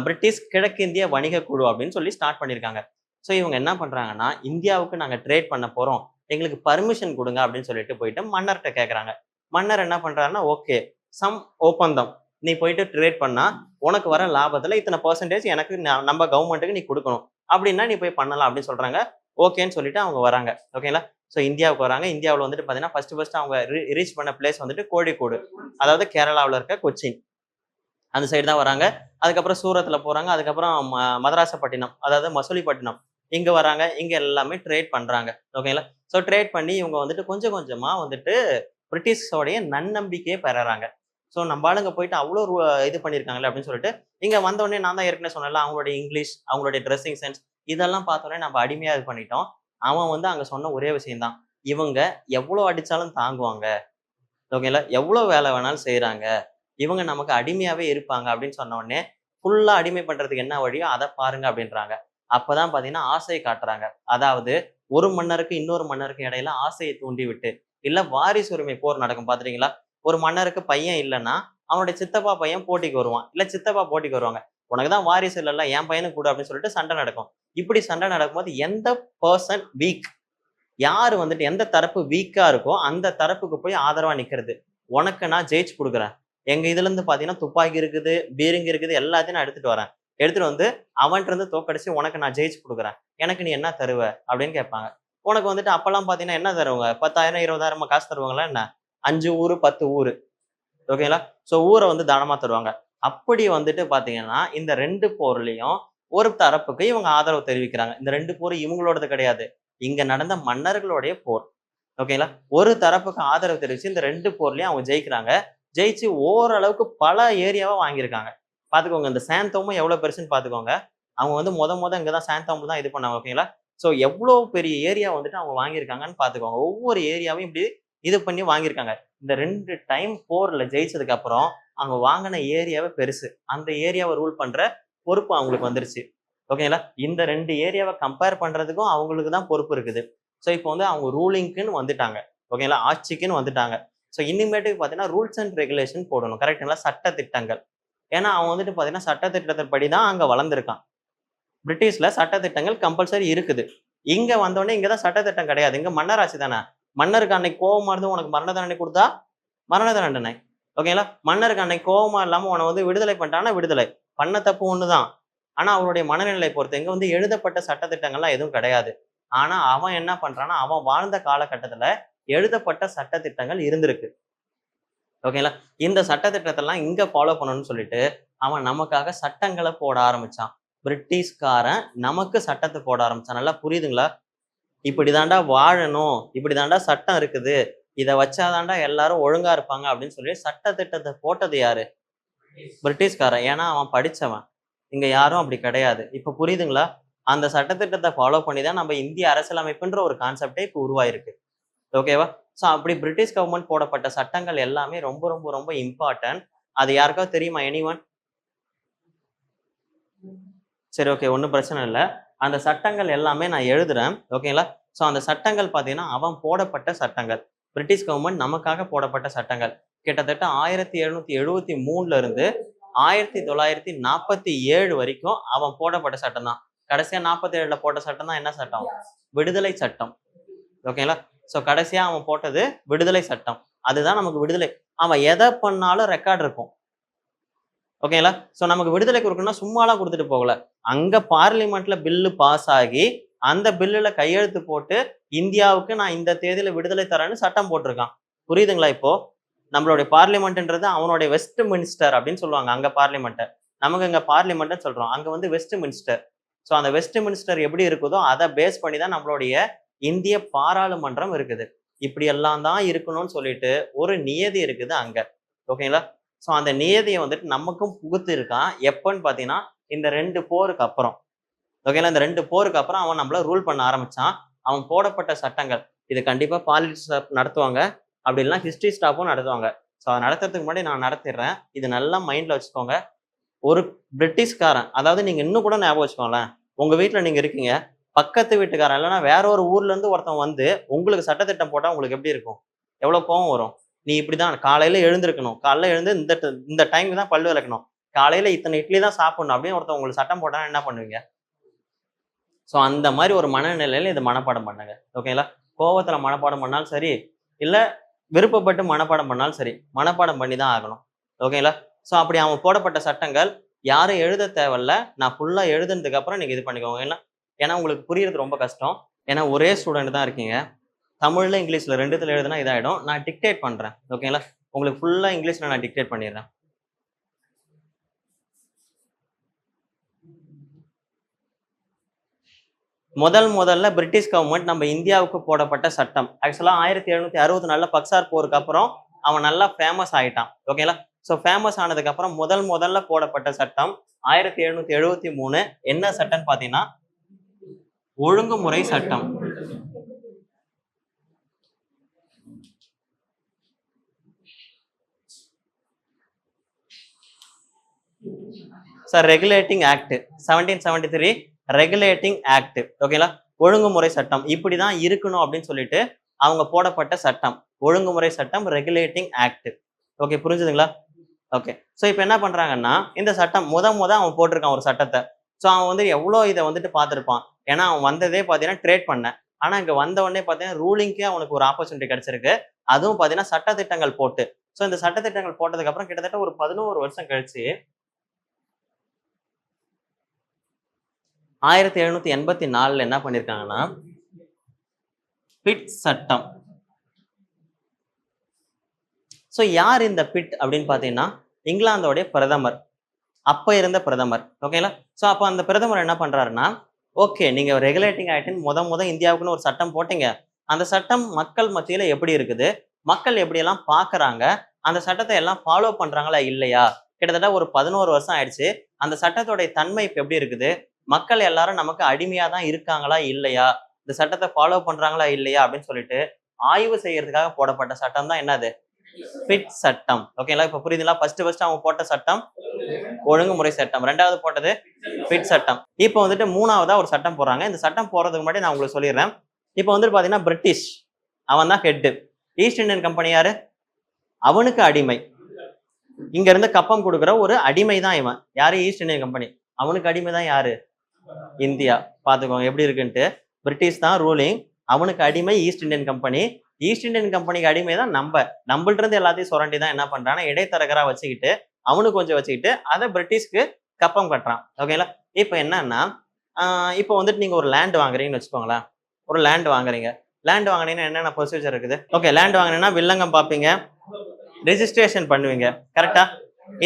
பிரிட்டிஷ் கிழக்கிந்திய வணிக குழு அப்படின்னு சொல்லி ஸ்டார்ட் பண்ணியிருக்காங்க. ஸோ இவங்க என்ன பண்றாங்கன்னா, இந்தியாவுக்கு நாங்க ட்ரேட் பண்ண போறோம், எங்களுக்கு பர்மிஷன் கொடுங்க அப்படின்னு சொல்லிட்டு போயிட்டு மன்னர்கிட்ட கேட்கறாங்க. மன்னர் என்ன பண்றாருன்னா, ஓகே, சம் ஒப்பந்தம், நீ போயிட்டு ட்ரேட் பண்ணா உனக்கு வர லாபத்துல இத்தனை பெர்சன்டேஜ் எனக்கு நம்ம கவர்மெண்ட்டுக்கு நீ கொடுக்கணும், அப்படின்னா நீ போய் பண்ணலாம் அப்படின்னு சொல்றாங்க. ஓகேன்னு சொல்லிட்டு அவங்க வராங்க. ஓகேங்களா, ஸோ இந்தியாவுக்கு வராங்க. இந்தியாவில் வந்துட்டு பார்த்தீங்கன்னா ஃபர்ஸ்ட் அவங்க ரீச் பண்ண பிளேஸ் வந்துட்டு கோழிக்கோடு, அதாவது கேரளாவில் இருக்க கொச்சின் அந்த சைடு தான் வராங்க. அதுக்கப்புறம் சூரத்ல போறாங்க. அதுக்கப்புறம் மதராசப்பட்டினம், அதாவது மசூலிப்பட்டினம் இங்க வராங்க. இங்க எல்லாமே ட்ரேட் பண்றாங்க. ஓகேங்களா, ஸோ ட்ரேட் பண்ணி இவங்க வந்துட்டு கொஞ்சம் கொஞ்சமா வந்துட்டு பிரிட்டிஷோடைய நன்னம்பிக்கையை பெறாங்க. ஸோ நம்ம ஆளுங்க போயிட்டு அவ்வளோ இது பண்ணியிருக்காங்களே அப்படின்னு சொல்லிட்டு இங்க வந்த உடனே நான் தான் ஏற்கனவே சொன்னேன்ல, அவங்களுடைய இங்கிலீஷ், அவங்களுடைய ட்ரெஸ்ஸிங் சென்ஸ் இதெல்லாம் பார்த்தோன்னே நம்ம அடிமையா இது பண்ணிட்டோம். அவன் வந்து அங்க சொன்ன ஒரே விஷயம் தான், இவங்க எவ்வளோ அடிச்சாலும் தாங்குவாங்க. ஓகேங்களா, எவ்வளோ வேலை வேணாலும் செய்யறாங்க, இவங்க நமக்கு அடிமையாவே இருப்பாங்க அப்படின்னு சொன்ன உடனே ஃபுல்லா அடிமை பண்றதுக்கு என்ன வழியோ அதை பாருங்க அப்படின்றாங்க. அப்பதான் பாத்தீங்கன்னா ஆசையை காட்டுறாங்க. அதாவது ஒரு மன்னருக்கு இன்னொரு மன்னருக்கு இடையில ஆசையை தூண்டி விட்டு, இல்ல வாரிசு உரிமை போர் நடக்கும் பாத்துறீங்களா? ஒரு மன்னருக்கு பையன் இல்லைன்னா அவனுடைய சித்தப்பா பையன் போட்டிக்கு வருவான், இல்ல சித்தப்பா போட்டிக்கு வருவாங்க. உனக்குதான் வாரிசு இல்லைல்ல, என் பையனுக்கு கூட அப்படின்னு சொல்லிட்டு சண்டை நடக்கும். இப்படி சண்டை நடக்கும்போது எந்த பர்சன் வீக், யாரு வந்துட்டு எந்த தரப்பு வீக்கா இருக்கோ அந்த தரப்புக்கு போய் ஆதரவா நிக்கிறது. உனக்கு நான் ஜெயிச்சு கொடுக்குறேன், எங்க இதுல இருந்து பாத்தீங்கன்னா துப்பாக்கி இருக்குது, பீரிங் இருக்குது, எல்லாத்தையும் நான் எடுத்துட்டு வரேன். எடுத்துட்டு வந்து அவன்கிட்ட இருந்து தோக்கடிச்சு உனக்கு நான் ஜெயிச்சு கொடுக்குறேன், எனக்கு நீ என்ன தருவ அப்படின்னு கேட்பாங்க. உனக்கு வந்துட்டு அப்பெல்லாம் பாத்தீங்கன்னா என்ன தருவாங்க? 10,000 20,000 காசு தருவாங்களா என்ன? 5 ஊரு 10 ஊரு. ஓகேங்களா, சோ ஊரை வந்து தானமா தருவாங்க. அப்படி வந்துட்டு பாத்தீங்கன்னா இந்த 2 போர்லயும் ஒரு தரப்புக்கு இவங்க ஆதரவு தெரிவிக்கிறாங்க. இந்த 2 போரும் இவங்களோடது கிடையாது, இங்க நடந்த மன்னர்களுடைய போர். ஓகேங்களா? ஒரு தரப்புக்கு ஆதரவு தெரிவிச்சு இந்த 2 போர்லயும் அவங்க ஜெயிக்கிறாங்க. ஜெயிச்சு ஓரளவுக்கு பல ஏரியாவா வாங்கியிருக்காங்க. பாத்துக்கோங்க இந்த சாந்தோமும் எவ்வளவு பெருசுன்னு பாத்துக்கோங்க. அவங்க வந்து மொத இங்கதான் சாந்தோம்ல தான் இது பண்ணாங்க. ஓகேங்களா? சோ எவ்வளவு பெரிய ஏரியா வந்துட்டு அவங்க வாங்கியிருக்காங்கன்னு பாத்துக்கோங்க. ஒவ்வொரு ஏரியாவையும் இப்படி இது பண்ணி வாங்கியிருக்காங்க. இந்த 2 டைம் போர்ல ஜெயிச்சதுக்கு அப்புறம் அவங்க வாங்கின ஏரியாவே பெருசு. அந்த ஏரியாவை ரூல் பண்ற பொறுப்பு அவங்களுக்கு வந்துருச்சு. ஓகேங்களா? இந்த 2 ஏரியாவை கம்பேர் பண்றதுக்கும் அவங்களுக்கு தான் பொறுப்பு இருக்குது. ஸோ இப்போ வந்து அவங்க ரூலிங்க்குன்னு வந்துட்டாங்க. ஓகேங்களா? ஆட்சிக்குன்னு வந்துட்டாங்க. ஸோ இனிமேட்டுக்கு பார்த்தீங்கன்னா ரூல்ஸ் அண்ட் ரெகுலேஷன் போடணும். கரெக்ட்டுங்களா? சட்ட திட்டங்கள். ஏன்னா அவன் வந்துட்டு பார்த்தீங்கன்னா சட்ட திட்டத்தின்படி தான் அங்க வளர்ந்திருக்கான். பிரிட்டிஷ்ல சட்ட திட்டங்கள் கம்பல்சரி இருக்குது. இங்க வந்தோடனே இங்க தான் சட்ட திட்டம் கிடையாது. இங்க மன்னராட்சி தானே. மன்னருக்கு அன்னைக்கு கோவமா இருந்து உனக்கு மரண தண்டனை கொடுத்தா மரண தண்டனை. ஓகேங்களா? மன்னருக்கு அன்னைக்கு கோவமா இல்லாம உன வந்து விடுதலை பண்ணிட்டான்னா விடுதலை. பண்ண தப்பு ஒண்ணுதான். ஆனா அவருடைய மனநிலை பொறுத்து இங்க வந்து எழுதப்பட்ட சட்ட திட்டங்கள்லாம் எதுவும் கிடையாது. ஆனா அவன் என்ன பண்றான்னா அவன் வாழ்ந்த காலகட்டத்துல எழுதப்பட்ட சட்ட திட்டங்கள் இருந்திருக்கு. ஓகேங்களா? இந்த சட்ட திட்டத்தெல்லாம் இங்க ஃபாலோ பண்ணணும்னு சொல்லிட்டு அவன் நமக்காக சட்டங்களை போட ஆரம்பிச்சான். பிரிட்டிஷ்காரன் நமக்கு சட்டத்தை போட ஆரம்பிச்சான். நல்லா புரியுதுங்களா? இப்படிதாண்டா வாழணும், இப்படிதாண்டா சட்டம் இருக்குது, இதை வச்சாதாண்டா எல்லாரும் ஒழுங்கா இருப்பாங்க அப்படின்னு சொல்லி சட்ட திட்டத்தை போட்டது யாரு? பிரிட்டிஷ்காரன். ஏன்னா அவன் படிச்சவன். இங்க யாரும் அப்படி கிடையாது. இப்ப புரியுதுங்களா? அந்த சட்டத்திட்டத்தை ஃபாலோ பண்ணி தான் நம்ம இந்திய அரசியலமைப்புன்ற ஒரு கான்செப்டே இப்போ உருவாயிருக்கு. ஓகேவா? ஸோ அப்படி பிரிட்டிஷ் கவர்மெண்ட் போடப்பட்ட சட்டங்கள் எல்லாமே ரொம்ப ரொம்ப ரொம்ப இம்பார்ட்டன்ட். அது யாருக்காவது தெரியுமா? எனிவன்? சரி, ஓகே, ஒன்றும் பிரச்சனை இல்லை. அந்த சட்டங்கள் எல்லாமே நான் எழுதுறேன். ஓகேங்களா? ஸோ அந்த சட்டங்கள் பார்த்தீங்கன்னா அவன் போடப்பட்ட சட்டங்கள். பிரிட்டிஷ் கவர்மெண்ட் நமக்காக போடப்பட்ட சட்டங்கள். கிட்டத்தட்ட 1773ல இருந்து 1947 வரைக்கும் அவன் போடப்பட்ட சட்டம் தான். கடைசியா 47ல போட்ட சட்டம் தான் என்ன சட்டம்? விடுதலை சட்டம். ஓகேங்களா? ஸோ கடைசியா அவன் போட்டது விடுதலை சட்டம். அதுதான் நமக்கு விடுதலை. அவன் எதை பண்ணாலும் ரெக்கார்ட் இருக்கும். ஓகேங்களா? ஸோ நமக்கு விடுதலை கொடுக்கணும்னா சும்மாலாம் கொடுத்துட்டு போகல. அங்க பார்லிமெண்ட்ல பில்லு பாஸ் ஆகி அந்த பில்லுல கையெழுத்து போட்டு இந்தியாவுக்கு நான் இந்த தேதியில விடுதலை தரேன்னு சட்டம் போட்டிருக்கான். புரியுதுங்களா? இப்போ நம்மளுடைய பார்லிமெண்ட்ன்றது அவனுடைய வெஸ்ட் மினிஸ்டர் அப்படின்னு சொல்லுவாங்க அங்க பார்லிமெண்ட்டை. நமக்கு இங்க பார்லிமெண்ட்னு சொல்றோம். அங்க வந்து வெஸ்ட் மினிஸ்டர். ஸோ அந்த வெஸ்ட் மினிஸ்டர் எப்படி இருக்குதோ அதை பேஸ் பண்ணி தான் நம்மளுடைய இந்திய பாராளுமன்றம் இருக்குது. இப்படி எல்லாம் தான் இருக்கணும்னு சொல்லிட்டு ஒரு நியதி இருக்குது அங்க. ஓகேங்களா? ஸோ அந்த நியதியை வந்துட்டு நமக்கும் புகுத்து இருக்கான். எப்பன்னு பார்த்தீங்கன்னா இந்த 2 போருக்கு அப்புறம். ஓகேங்களா? இந்த 2 போருக்கு அப்புறம் அவன் நம்மள ரூல் பண்ண ஆரம்பிச்சான். அவன் போடப்பட்ட சட்டங்கள் இது கண்டிப்பா பாலிடிக்ஸ் நடத்துவாங்க. அப்படி இல்லைன்னா ஹிஸ்டரி ஸ்டாஃபும் நடத்துவாங்க. ஸோ அதை நடத்துறதுக்கு முன்னாடி நான் நடத்திடுறேன். இது நல்லா மைண்ட்ல வச்சுக்கோங்க. ஒரு பிரிட்டிஷ்காரன், அதாவது நீங்க இன்னும் கூட ஞாபகம் வச்சுக்கோங்களேன். உங்க வீட்டுல நீங்க இருக்கீங்க, பக்கத்து வீட்டுக்காரன் இல்லைன்னா வேற ஒரு ஊர்ல இருந்து ஒருத்தன் வந்து உங்களுக்கு சட்டத்திட்டம் போட்டா உங்களுக்கு எப்படி இருக்கும்? எவ்வளவு கோவம் வரும்? நீ இப்படிதான் காலையில எழுந்திருக்கணும், காலையில எழுந்து இந்த டைமுக்கு தான் பல்லு விளக்கணும், காலையில இத்தனை இட்லி தான் சாப்பிடணும் அப்படின்னு ஒருத்தன் உங்களுக்கு சட்டம் போட்டா என்ன பண்ணுவீங்க? ஸோ அந்த மாதிரி ஒரு மனநிலையில இது மனப்பாடம் பண்ணுங்க. ஓகேங்களா? கோவத்துல மனப்பாடம் பண்ணாலும் சரி, இல்ல விருப்பப்பட்டு மனப்பாடம் பண்ணாலும் சரி, மனப்பாடம் பண்ணி தான் ஆகணும். ஓகேங்களா? ஸோ அப்படி அவன் போடப்பட்ட சட்டங்கள் யாரும் எழுத தேவையில்ல. நான் ஃபுல்லா எழுதுனதுக்கு அப்புறம் நீங்க இது பண்ணிக்கோங்க. ஏன்னா உங்களுக்கு புரியுறது ரொம்ப கஷ்டம். ஏன்னா ஒரே ஸ்டூடெண்ட் தான் இருக்கீங்க. தமிழ்ல இங்கிலீஷ்ல 2த்துல எழுதுனா இதாயிடும். நான் டிக்டேட் பண்றேன். ஓகேங்களா? உங்களுக்கு ஃபுல்லா இங்கிலீஷ்ல நான் டிக்டேட் பண்ணிடுறேன். முதல்ல பிரிட்டிஷ் கவர்மெண்ட் நம்ம இந்தியாவுக்கு போடப்பட்ட சட்டம். ஆக்சுவலா 1764 பக்சார் போருக்கு அப்புறம் அவன் நல்லா ஃபேமஸ் ஆயிட்டான். ஓகேங்களா? ஸோ ஃபேமஸ் ஆனதுக்கு அப்புறம் முதல்ல போடப்பட்ட சட்டம் 1773. என்ன சட்டம்னு பாத்தீங்கன்னா ஒழுங்குமுறை சட்டம். Sir regulating act 1773 regulating act. ஓகேங்களா? ஒழுங்குமுறை சட்டம் இப்படிதான் இருக்கணும் அப்படின்னு சொல்லிட்டு அவங்க போடப்பட்ட சட்டம் ஒழுங்குமுறை சட்டம், ரெகுலேட்டிங் ஆக்ட். ஓகே, புரிஞ்சுதுங்களா? ஓகே. ஸோ இப்போ என்ன பண்றாங்கன்னா இந்த சட்டம் அவன் போட்டிருக்கான் ஒரு சட்டத்தை. ஸோ அவன் வந்து எவ்வளோ இதை வந்துட்டு பார்த்துருப்பான். ஏன்னா அவன் வந்ததே பார்த்தீங்கன்னா ட்ரேட் பண்ண. ஆனா இங்க வந்த உடனே பார்த்தீங்கன்னா ரூலிங்கே அவனுக்கு ஒரு ஆப்பர்ச்சுனிட்டி கிடைச்சிருக்கு. அதுவும் பார்த்தீங்கன்னா சட்டத்திட்டங்கள் போட்டு. ஸோ இந்த சட்டத்திட்டங்கள் போட்டதுக்கு அப்புறம் கிட்டத்தட்ட ஒரு 11 வருஷம் கழிச்சு 1784 என்ன பண்ணிருக்காங்கன்னா பிட் சட்டம். ஸோ யார் இந்த பிட் அப்படின்னு பார்த்தீங்கன்னா இங்கிலாந்தோடைய பிரதமர், அப்ப இருந்த பிரதமர். ஓகேங்களா? ஸோ அப்போ அந்த பிரதமர் என்ன பண்றாருன்னா ஓகே. நீங்க ரெகுலேட்டிங் ஆக்ட்ன்னு இந்தியாவுக்குன்னு ஒரு சட்டம் போட்டீங்க. அந்த சட்டம் மக்கள் மத்தியில எப்படி இருக்குது? மக்கள் எப்படியெல்லாம் பார்க்குறாங்க? அந்த சட்டத்த எல்லாம் ஃபாலோ பண்றாங்களா? இல்லையா? கிட்டத்தட்ட ஒரு 11 வருஷம் ஆயிடுச்சு. அந்த சட்டத்தோடைய தன்மை இப்ப எப்படி இருக்குது? மக்கள் எல்லாரும் நமக்கு அடிமையா தான் இருக்காங்களா? இல்லையா? இந்த சட்டத்த ஃபாலோ பண்றாங்களா? இல்லையா? அப்படின்னு சொல்லிட்டு ஆய்வு செய்யறதுக்காக போடப்பட்ட சட்டம் தான் என்னது? பிட் சட்டம். ஓகேங்களா? இப்ப புரியுதுங்களா? ஃபர்ஸ்ட் அவங்க போட்ட சட்டம் ஒழுங்குமுறை சட்டம். 2வது போட்டது பிட் சட்டம். இப்ப வந்துட்டு 3வதா ஒரு சட்டம் போடுறாங்க. இந்த சட்டம் போடுறதுக்கு முன்னாடி நான் உங்களுக்கு சொல்லிடுறேன். இப்ப வந்துட்டு பாத்தீங்கன்னா பிரிட்டிஷ் அவன் தான் ஹெட். ஈஸ்ட் இந்தியன் கம்பெனி யாரு? அவனுக்கு அடிமை. இங்க இருந்து கப்பம் கொடுக்குற ஒரு அடிமை தான் இவன். யாரு? East Indian company. அவனுக்கு அடிமை தான் யாரு? இந்தியா. பாத்துக்கோங்க எப்படி இருக்குன்ட்டு. பிரிட்டிஷ் தான் ரூலிங். அவனுக்கு அடிமை East Indian company. East Indian கம்பெனிக்கு அடிமை தான் நம்மள்ட்ட இருந்து எல்லாத்தையும் சுரண்டி தான் என்ன பண்றான்னா இடைத்தரகரா வச்சுக்கிட்டு அவனுக்கு கொஞ்சம் வச்சுக்கிட்டு அதை பிரிட்டிஷ்க்கு கப்பம் கட்டுறான். ஓகேங்களா? இப்ப என்னன்னா இப்போ வந்துட்டு நீங்க ஒரு லேண்ட் வாங்குறீங்கன்னு வச்சுக்கோங்களேன். ஒரு லேண்ட் வாங்குறீங்க. லேண்ட் வாங்கினீங்கன்னா என்னென்ன ப்ரொசீஜர் இருக்குது? ஓகே, லேண்ட் வாங்கினீங்கன்னா வில்லங்கம் பார்ப்பீங்க, ரெஜிஸ்ட்ரேஷன் பண்ணுவீங்க. கரெக்டா?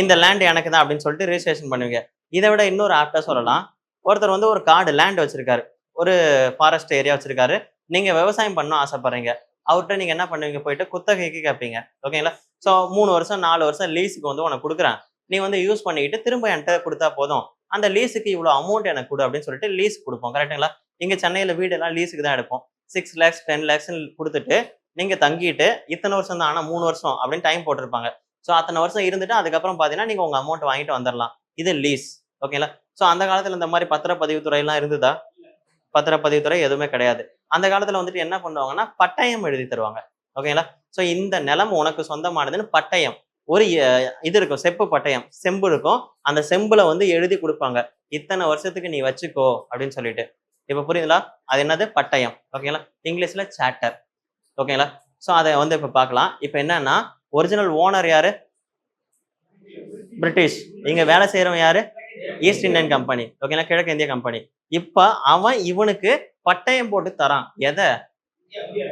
இந்த லேண்ட் எனக்கு தான் அப்படின்னு சொல்லிட்டு ரெஜிஸ்ட்ரேஷன் பண்ணுவீங்க. இதை விட இன்னொரு ஆப்டா சொல்லலாம். ஒருத்தர் வந்து ஒரு காடு லேண்ட் வச்சிருக்காரு, ஒரு ஃபாரஸ்ட் ஏரியா வச்சிருக்காரு. நீங்க விவசாயம் பண்ணணும் ஆசைப்படுறீங்க. அவர்கிட்ட நீங்க என்ன பண்ணுவீங்க? போயிட்டு குத்தகைக்கு கேட்பீங்க. ஓகேங்களா? ஸோ 3 வருஷம் 4 வருஷம் லீஸுக்கு வந்து உனக்கு கொடுக்குறேன், நீ வந்து யூஸ் பண்ணிக்கிட்டு திரும்ப என்கிட்ட கொடுத்தா போதும், அந்த லீஸுக்கு இவ்வளோ அமௌண்ட் எனக்கு கொடு அப்படின்னு சொல்லிட்டு லீஸ் கொடுப்போம். கரெக்டுங்களா? இங்க சென்னையில வீடு எல்லாம் லீஸுக்கு தான் எடுப்போம். 6 lakhs 10 lakhs கொடுத்துட்டு நீங்க தங்கிட்டு இத்தனை வருஷம் தான், ஆனா 3 வருஷம் அப்படின்னு டைம் போட்டிருப்பாங்க. ஸோ அத்தனை வருஷம் இருந்துட்டு அதுக்கப்புறம் பாத்தீங்கன்னா நீங்க உங்க அமௌண்ட் வாங்கிட்டு வந்துடலாம். இது லீஸ். ஓகேங்களா? ஸோ அந்த காலத்துல இந்த மாதிரி பத்திரப்பதிவுத்துறை எல்லாம் இருந்ததா? பத்திரப்பதிவுத்துறை எதுவுமே கிடையாது. அந்த காலத்துல வந்துட்டு என்ன பண்ணுவாங்கன்னா பட்டயம் எழுதி தருவாங்க. ஓகேங்களா? ஸோ இந்த நிலம் உனக்கு சொந்தமானதுன்னு பட்டயம், ஒரு இது இருக்கும், செப்பு பட்டயம், செம்பு இருக்கும். அந்த செம்புல வந்து எழுதி கொடுப்பாங்க, இத்தனை வருஷத்துக்கு நீ வச்சுக்கோ அப்படின்னு சொல்லிட்டு. இப்ப புரியுதுங்களா? அது என்னது? பட்டயம். ஓகேங்களா? இங்கிலீஷ்ல சார்ட்டர். ஓகேங்களா? ஸோ அதை வந்து இப்ப பார்க்கலாம். இப்ப என்னன்னா ஒரிஜினல் ஓனர் யாரு? பிரிட்டிஷ். இங்க வேலை செய்யறவன் யாரு? East Indian company. ஓகேங்களா? கிழக்கு இந்திய கம்பெனி. இப்ப அவன் இவனுக்கு பட்டயம் போட்டு தரான். எதை?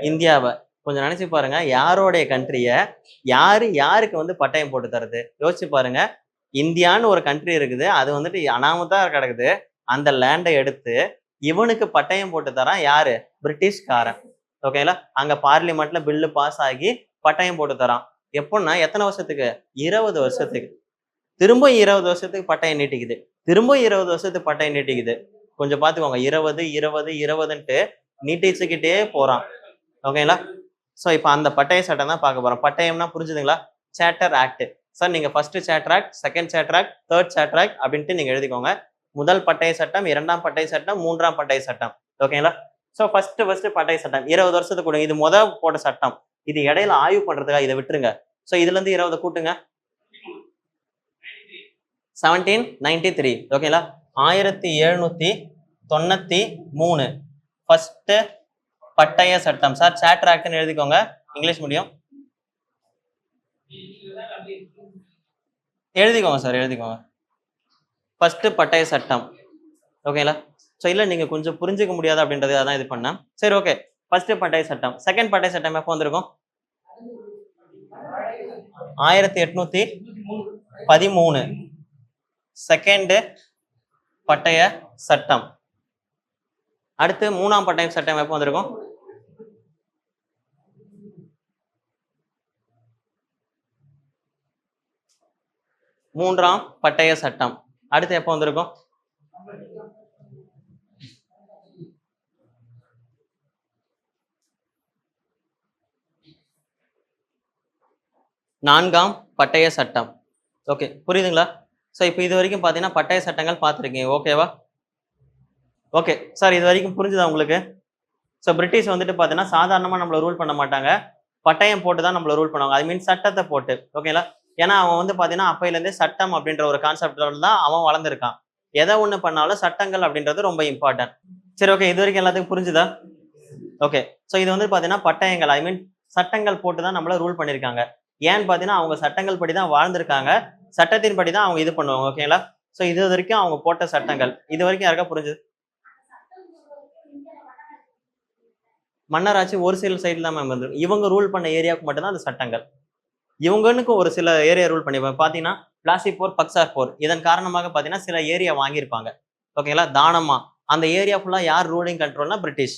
இந்தியாவை. கொஞ்சம் நினைச்சு பாருங்க, யாரோடைய கண்ட்ரிய யாருக்கு வந்து பட்டயம் போட்டு தருது? யோசிச்சு பாருங்க. இந்தியான்னு ஒரு கண்ட்ரி இருக்குது, அது வந்துட்டு அனாமத்தா கிடக்குது. அந்த லேண்டை எடுத்து இவனுக்கு பட்டயம் போட்டு தரான் யாரு? பிரிட்டிஷ்காரன். ஓகேங்களா? அங்க பார்லிமெண்ட்ல பில்லு பாஸ் ஆகி பட்டயம் போட்டு தரான். எப்படின்னா எத்தனை வருஷத்துக்கு? 20 வருஷத்துக்கு. திரும்ப 20 வருஷத்துக்கு பட்டயம் நீட்டிக்குது. திரும்ப 20 வருஷத்துக்கு பட்டயம் நீட்டிக்குது. கொஞ்சம் பாத்துக்கோங்க. 20 20 20ன்ட்டு நீட்டிச்சுக்கிட்டே போறான். ஓகேங்களா? ஸோ இப்போ அந்த பட்டய சட்டம் தான் பார்க்க போறோம். பட்டயம்னா புரிஞ்சுதுங்களா? Charter act. சார் நீங்க first charter act, second charter act, third charter act அப்படின்ட்டு நீங்க எழுதிக்கோங்க. முதல் பட்டய சட்டம், 2ஆம் பட்டய சட்டம், 3ஆம் பட்டய சட்டம். ஓகேங்களா? ஸோ ஃபர்ஸ்ட் பட்டய சட்டம் 20 வருஷத்துக்கு கொடுங்க. இது போட்ட சட்டம். இது இடையில ஆய்வு பண்றதுக்காக இதை விட்டுருங்க. ஸோ இதுல இருந்து 20 கூட்டுங்க. 1793. ஓகேங்களா? 1793 ஃபர்ஸ்ட் பட்டய சட்டம். சார் சார்ட்டர் ஆக்ட்னு எழுதிக்கோங்க, இங்கிலீஷ் மீடியம். எழுதிக்கோங்க சார், எழுதிக்கோங்க. ஃபர்ஸ்ட் பட்டய சட்டம். ஓகேங்களா? ஸோ இல்லை நீங்க கொஞ்சம் புரிஞ்சுக்க முடியாது அப்படின்றது அதான் இது பண்ணேன். சரி, ஓகே. ஃபர்ஸ்ட் பட்டய சட்டம். செகண்ட் பட்டய சட்டம் எப்போ வந்திருக்கும்? 1813. செகண்ட் பட்டய சட்டம். அடுத்து 3ஆம் பட்டய சட்டம் எப்போ வந்திருக்கும்? 3ஆம் பட்டய சட்டம். அடுத்து எப்போ வந்திருக்கும்? 4ஆம் பட்டய சட்டம். ஓகே, புரியுதுங்களா? ஸோ இப்போ இது வரைக்கும் பார்த்தீங்கன்னா பட்டய சட்டங்கள் பார்த்துருக்கீங்க. ஓகேவா? ஓகே சார், இது வரைக்கும் புரிஞ்சுதா உங்களுக்கு? ஸோ பிரிட்டிஷ் வந்துட்டு பார்த்தீங்கன்னா சாதாரணமாக நம்மளை ரூல் பண்ண மாட்டாங்க, பட்டயம் போட்டு தான் நம்மளை ரூல் பண்ணுவாங்க. ஐ மீன் சட்டத்தை போட்டு. ஓகேங்களா? ஏன்னா அவன் வந்து பார்த்தீங்கன்னா அப்பையிலேருந்தே சட்டம் அப்படின்ற ஒரு கான்செப்ட்ல தான் அவன் வளர்ந்துருக்கான். எதை ஒன்று பண்ணாலும் சட்டங்கள் அப்படின்றது ரொம்ப இம்பார்ட்டன்ட். சரி, ஓகே. இது வரைக்கும் எல்லாத்துக்கும் புரிஞ்சுதா? ஓகே. ஸோ இது வந்து பார்த்தீங்கன்னா பட்டயங்கள், ஐ மீன் சட்டங்கள் போட்டு தான் நம்மள ரூல் பண்ணியிருக்காங்க. ஏன்னு பார்த்தீங்கன்னா அவங்க சட்டங்கள் படி தான் வாழ்ந்திருக்காங்க, சட்டத்தின் படி தான் அவங்க இது பண்ணுவாங்க. ஓகேங்களா? ஸோ இது வரைக்கும் அவங்க போட்ட சட்டங்கள். இது வரைக்கும் யாருக்கா புரிஞ்சுது? மன்னராட்சி ஒரு சில சைடில் தான் மேம் இருந்திருக்கு. இவங்க ரூல் பண்ண ஏரியாவுக்கு மட்டும்தான் அந்த சட்டங்கள். இவங்களுக்கு ஒரு சில ஏரியா ரூல் பண்ணிப்பாங்க. பார்த்தீங்கன்னா பிளாசி போர், பக்சார் போர், இதன் காரணமாக பார்த்தீங்கன்னா சில ஏரியா வாங்கியிருப்பாங்க. ஓகேங்களா? தானமா அந்த ஏரியா ஃபுல்லா யார் ரூலிங் கண்ட்ரோல்னா பிரிட்டிஷ்.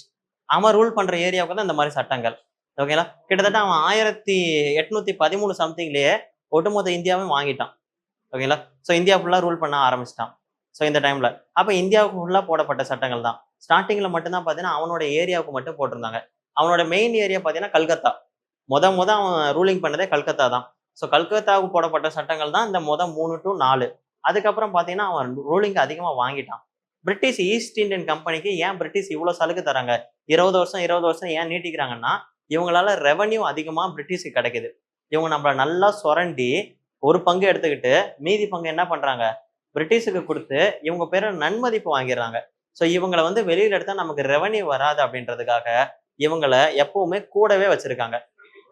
அவன் ரூல் பண்ற ஏரியாவுக்கு தான் இந்த மாதிரி சட்டங்கள். ஓகேங்களா? கிட்டத்தட்ட அவன் 1813 சம்திங்லயே ஒட்டுமொத்த இந்தியாவையும் வாங்கிட்டான். ஓகேங்களா? ஸோ இந்தியா ஃபுல்லா ரூல் பண்ண ஆரம்பிச்சிட்டான். ஸோ இந்த டைம்ல அப்ப இந்தியாவுக்கு ஃபுல்லா போடப்பட்ட சட்டங்கள் தான். ஸ்டார்டிங்ல மட்டும் தான் பாத்தீங்கன்னா அவனோட ஏரியாவுக்கு மட்டும் போட்டிருந்தாங்க. அவனோட மெயின் ஏரியா பாத்தீங்கன்னா கல்கத்தா. முத அவன் ரூலிங் பண்ணதே கல்கத்தா தான். ஸோ கல்கத்தாவுக்கு போடப்பட்ட சட்டங்கள் தான் இந்த 3 to 4. அதுக்கப்புறம் பாத்தீங்கன்னா அவன் ரூலிங் அதிகமா வாங்கிட்டான். பிரிட்டிஷ் ஈஸ்ட் இந்தியன் கம்பெனிக்கு ஏன் பிரிட்டிஷ் இவ்வளவு சலுகை தராங்க? 20 வருஷம் ஏன் நீட்டிக்கிறாங்கன்னா, இவங்களால ரெவன்யூ அதிகமா பிரிட்டிஷ்க்கு கிடைக்குது. இவங்க நம்மள நல்லா சுரண்டி ஒரு பங்கு எடுத்துக்கிட்டு மீதி பங்கு என்ன பண்றாங்க? பிரிட்டிஷுக்கு கொடுத்து இவங்க பேர நன்மதிப்பு வாங்கிடுறாங்க. ஸோ இவங்களை வந்து வெளியில எடுத்தா நமக்கு ரெவன்யூ வராது அப்படின்றதுக்காக இவங்களை எப்பவுமே கூடவே வச்சிருக்காங்க.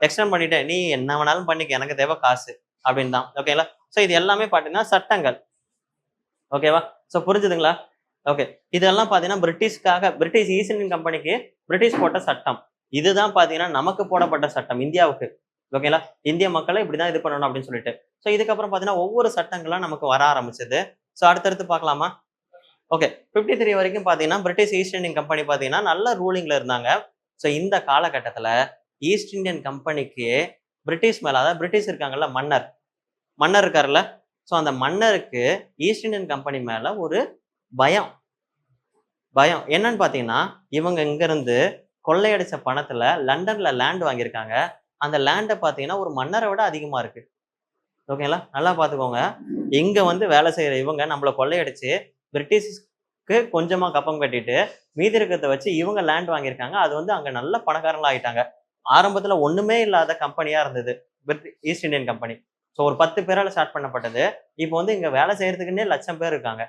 எக்ஸ்டெண்ட் பண்ணிட்டு நீ என்ன வேணாலும் பண்ணிக்க, எனக்கு தேவை காசு அப்படின்னு தான். ஓகேங்களா? ஸோ இது எல்லாமே பாத்தீங்கன்னா சட்டங்கள். ஓகேவா? ஸோ புரிஞ்சுதுங்களா? ஓகே. இதெல்லாம் பாத்தீங்கன்னா பிரிட்டிஷ் ஈஸ்ட் இந்தியன் கம்பெனிக்கு பிரிட்டிஷ் போட்ட சட்டம். இதுதான் பாத்தீங்கன்னா நமக்கு போடப்பட்ட சட்டம் இந்தியாவுக்கு. ஓகேங்களா? இந்திய மக்களை இப்படிதான் இது பண்ணணும் அப்படின்னு சொல்லிட்டு. ஸோ இதுக்கப்புறம் பாத்தீங்கன்னா ஒவ்வொரு சட்டங்களா நமக்கு வர ஆரம்பிச்சது. ஸோ அடுத்தடுத்து பார்க்கலாமா? ஓகே. 53 வரைக்கும் பாத்தீங்கன்னா பிரிட்டிஷ் ஈஸ்ட் இந்தியன் கம்பெனி பாத்தீங்கன்னா நல்ல ரூலிங்ல இருந்தாங்க. ஸோ இந்த காலகட்டத்துல ஈஸ்ட் இந்தியன் கம்பெனிக்கு பிரிட்டிஷ் மேல, அதாவது பிரிட்டிஷ் இருக்காங்கல்ல, மன்னர் இருக்காருல்ல, ஸோ அந்த மன்னருக்கு ஈஸ்ட் இந்தியன் கம்பெனி மேல ஒரு பயம். என்னன்னு பாத்தீங்கன்னா, இவங்க இங்க இருந்து கொள்ளையடிச்ச பணத்துல லண்டன்ல லேண்ட் வாங்கியிருக்காங்க. அந்த லேண்ட பாத்தீங்கன்னா ஒரு மன்னரை விட அதிகமா இருக்கு. ஓகேங்களா? நல்லா பாத்துக்கோங்க. இங்க வந்து வேலை செய்யற இவங்க நம்மள கொள்ளையடிச்சு பிரிட்டிஷ்க்கு கொஞ்சமா கப்பம் கட்டிட்டு மீதி இருக்கிறத வச்சு இவங்க லேண்ட் வாங்கியிருக்காங்க. அது வந்து அங்க நல்ல பணக்காரங்களா ஆயிட்டாங்க. ஆரம்பத்துல ஒண்ணுமே இல்லாத கம்பெனியா இருந்தது ஈஸ்ட் இந்தியன் கம்பெனி. ஸோ ஒரு 10 பேரால ஸ்டார்ட் பண்ணப்பட்டது. இப்போ வந்து இங்க வேலை செய்யறதுக்குன்னே 1,00,000 பேர் இருக்காங்க.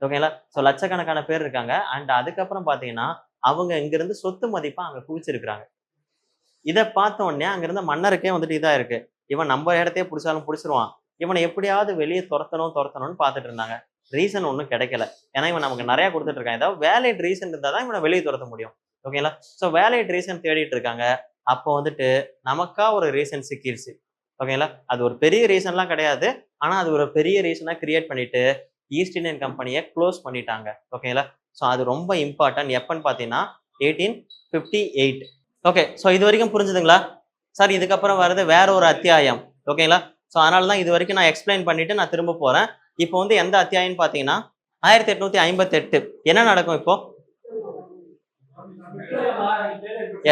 ஓகேங்களா? ஸோ லட்சக்கணக்கான பேர் இருக்காங்க. அண்ட் அதுக்கப்புறம் பாத்தீங்கன்னா அவங்க இங்க இருந்து சொத்து மதிப்பா அங்க குவிச்சிருக்காங்க. இதை பார்த்த உடனே அங்க இருந்த மன்னருக்கே வந்துட்டு இதா இருக்கு, இவன் நம்ம இடத்தையே பிடிச்சாலும் பிடிச்சிருவான், இவனை எப்படியாவது வெளியே துரத்தணும்னு பார்த்துட்டு இருந்தாங்க. ரீசன் ஒன்றும் கிடைக்கல. ஏன்னா இவன் நமக்கு நிறைய கொடுத்துட்டு இருக்கான். ஏதாவது வேலிட் ரீசன் இருந்தால் தான் இவனை வெளியே துரத்த முடியும். ஓகேங்களா? ஸோ வேலிட் ரீசன் தேடிட்டு இருக்காங்க. அப்போ வந்துட்டு நமக்கா ஒரு ரீசன் சிக்கிருச்சு. ஓகேங்களா? அது ஒரு பெரிய ரீசன்லாம் கிடையாது. ஆனா அது ஒரு பெரிய ரீசனா கிரியேட் பண்ணிட்டு ஈஸ்ட் இந்தியன் கம்பெனியை க்ளோஸ் பண்ணிட்டாங்க. ஓகேங்களா? ஸோ அது ரொம்ப இம்பார்ட்டன்ட். எப்பன்னு பார்த்தீங்கன்னா 1858. ஓகே. ஸோ இது வரைக்கும் புரிஞ்சுதுங்களா சார்? இதுக்கப்புறம் வர்றது வேற ஒரு அத்தியாயம். ஓகேங்களா? ஸோ அதனால தான் இது வரைக்கும் நான் எக்ஸ்பிளைன் பண்ணிட்டு நான் திரும்ப போறேன். இப்போ வந்து எந்த அத்தியாயம்னு பார்த்தீங்கன்னா 1858. என்ன நடக்கும் இப்போ?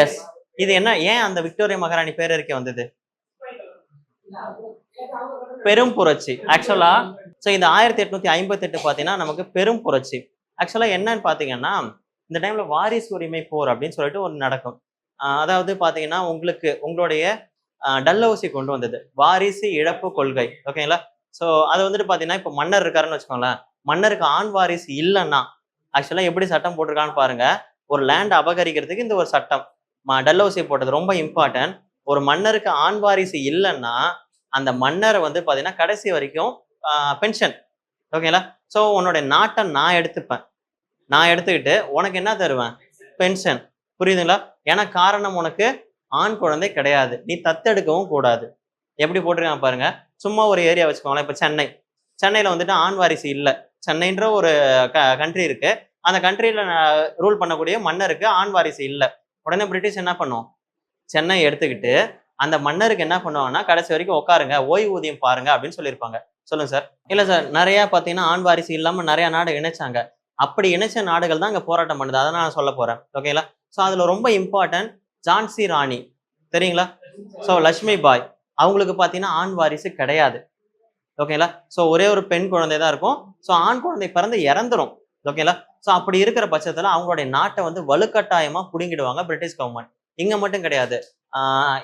எஸ். இது என்ன, ஏன் அந்த விக்டோரியா மகாராணி பேரறிக்கை வந்தது? பெரும் புரட்சி. ஆக்சுவலா ஸோ இந்த 1858 பார்த்தீங்கன்னா நமக்கு பெரும் புரட்சி. ஆக்சுவலா என்னன்னு பார்த்தீங்கன்னா இந்த டைம்ல வாரிசு உரிமை போர் அப்படின்னு சொல்லிட்டு ஒன்று நடக்கும். அதாவது பாத்தீங்கன்னா உங்களுடைய டல்ஹவுசி கொண்டு வந்தது வாரிசு இழப்பு கொள்கை. ஓகேங்களா? ஸோ அது வந்துட்டு பாத்தீங்கன்னா இப்போ மன்னர் இருக்காருன்னு வச்சுக்கோங்களேன். மன்னருக்கு ஆண் வாரிசு இல்லைன்னா ஆக்சுவலா எப்படி சட்டம் போட்டிருக்கான்னு பாருங்க. ஒரு லேண்ட் அபகரிக்கிறதுக்கு இந்த ஒரு சட்டம் டல்ஹவுசி போட்டது ரொம்ப இம்பார்ட்டன்ட். ஒரு மன்னருக்கு ஆண் வாரிசு இல்லைன்னா அந்த மன்னரை வந்து பாத்தீங்கன்னா கடைசி வரைக்கும் பென்ஷன். ஓகேங்களா? ஸோ உன்னோட நாட்டை நான் எடுத்துக்கிட்டு உனக்கு என்ன தருவேன்? பென்ஷன். புரியுதுங்களா? ஏன்னா காரணம் உனக்கு ஆண் குழந்தை கிடையாது, நீ தத்தெடுக்கவும் கூடாது. எப்படி போட்டிருக்காங்க பாருங்க. சும்மா ஒரு ஏரியா வச்சுக்கோங்களேன். இப்ப சென்னையில வந்துட்டு ஆண் வாரிசு இல்லை. சென்னைன்ற ஒரு கண்ட்ரி இருக்கு. அந்த கண்ட்ரியில ரூல் பண்ணக்கூடிய மன்னருக்கு ஆண் வாரிசு இல்லை. உடனே பிரிட்டிஷ் என்ன பண்ணும்? சென்னை எடுத்துக்கிட்டு அந்த மன்னருக்கு என்ன பண்ணுவாங்கன்னா கடைசி வரைக்கும் உட்காருங்க, ஓய்வூதியம் பாருங்க அப்படின்னு சொல்லியிருப்பாங்க. சொல்லுங்க சார். இல்ல சார், நிறைய பாத்தீங்கன்னா ஆண் வாரிசு இல்லாம நிறைய நாடு இணைச்சாங்க. அப்படி இணைச்ச நாடுகள் தான் இங்க போராட்டம் பண்ணுது. அதை நான் சொல்ல போறேன். ஓகேங்களா? ஸோ அதுல ரொம்ப இம்பார்ட்டன்ட் ஜான்சி ராணி, தெரியுங்களா? ஸோ லட்சுமி பாய், அவங்களுக்கு பாத்தீங்கன்னா ஆண் வாரிசு கிடையாது. ஓகேங்களா? ஸோ ஒரே ஒரு பெண் குழந்தை தான் இருக்கும். ஸோ ஆண் குழந்தை பிறந்து இறந்துரும். ஓகேங்களா? ஸோ அப்படி இருக்கிற பட்சத்துல அவங்களுடைய நாட்டை வந்து வலுக்கட்டாயமா புடுங்கிடுவாங்க பிரிட்டிஷ் கவர்மெண்ட். இங்க மட்டும் கிடையாது.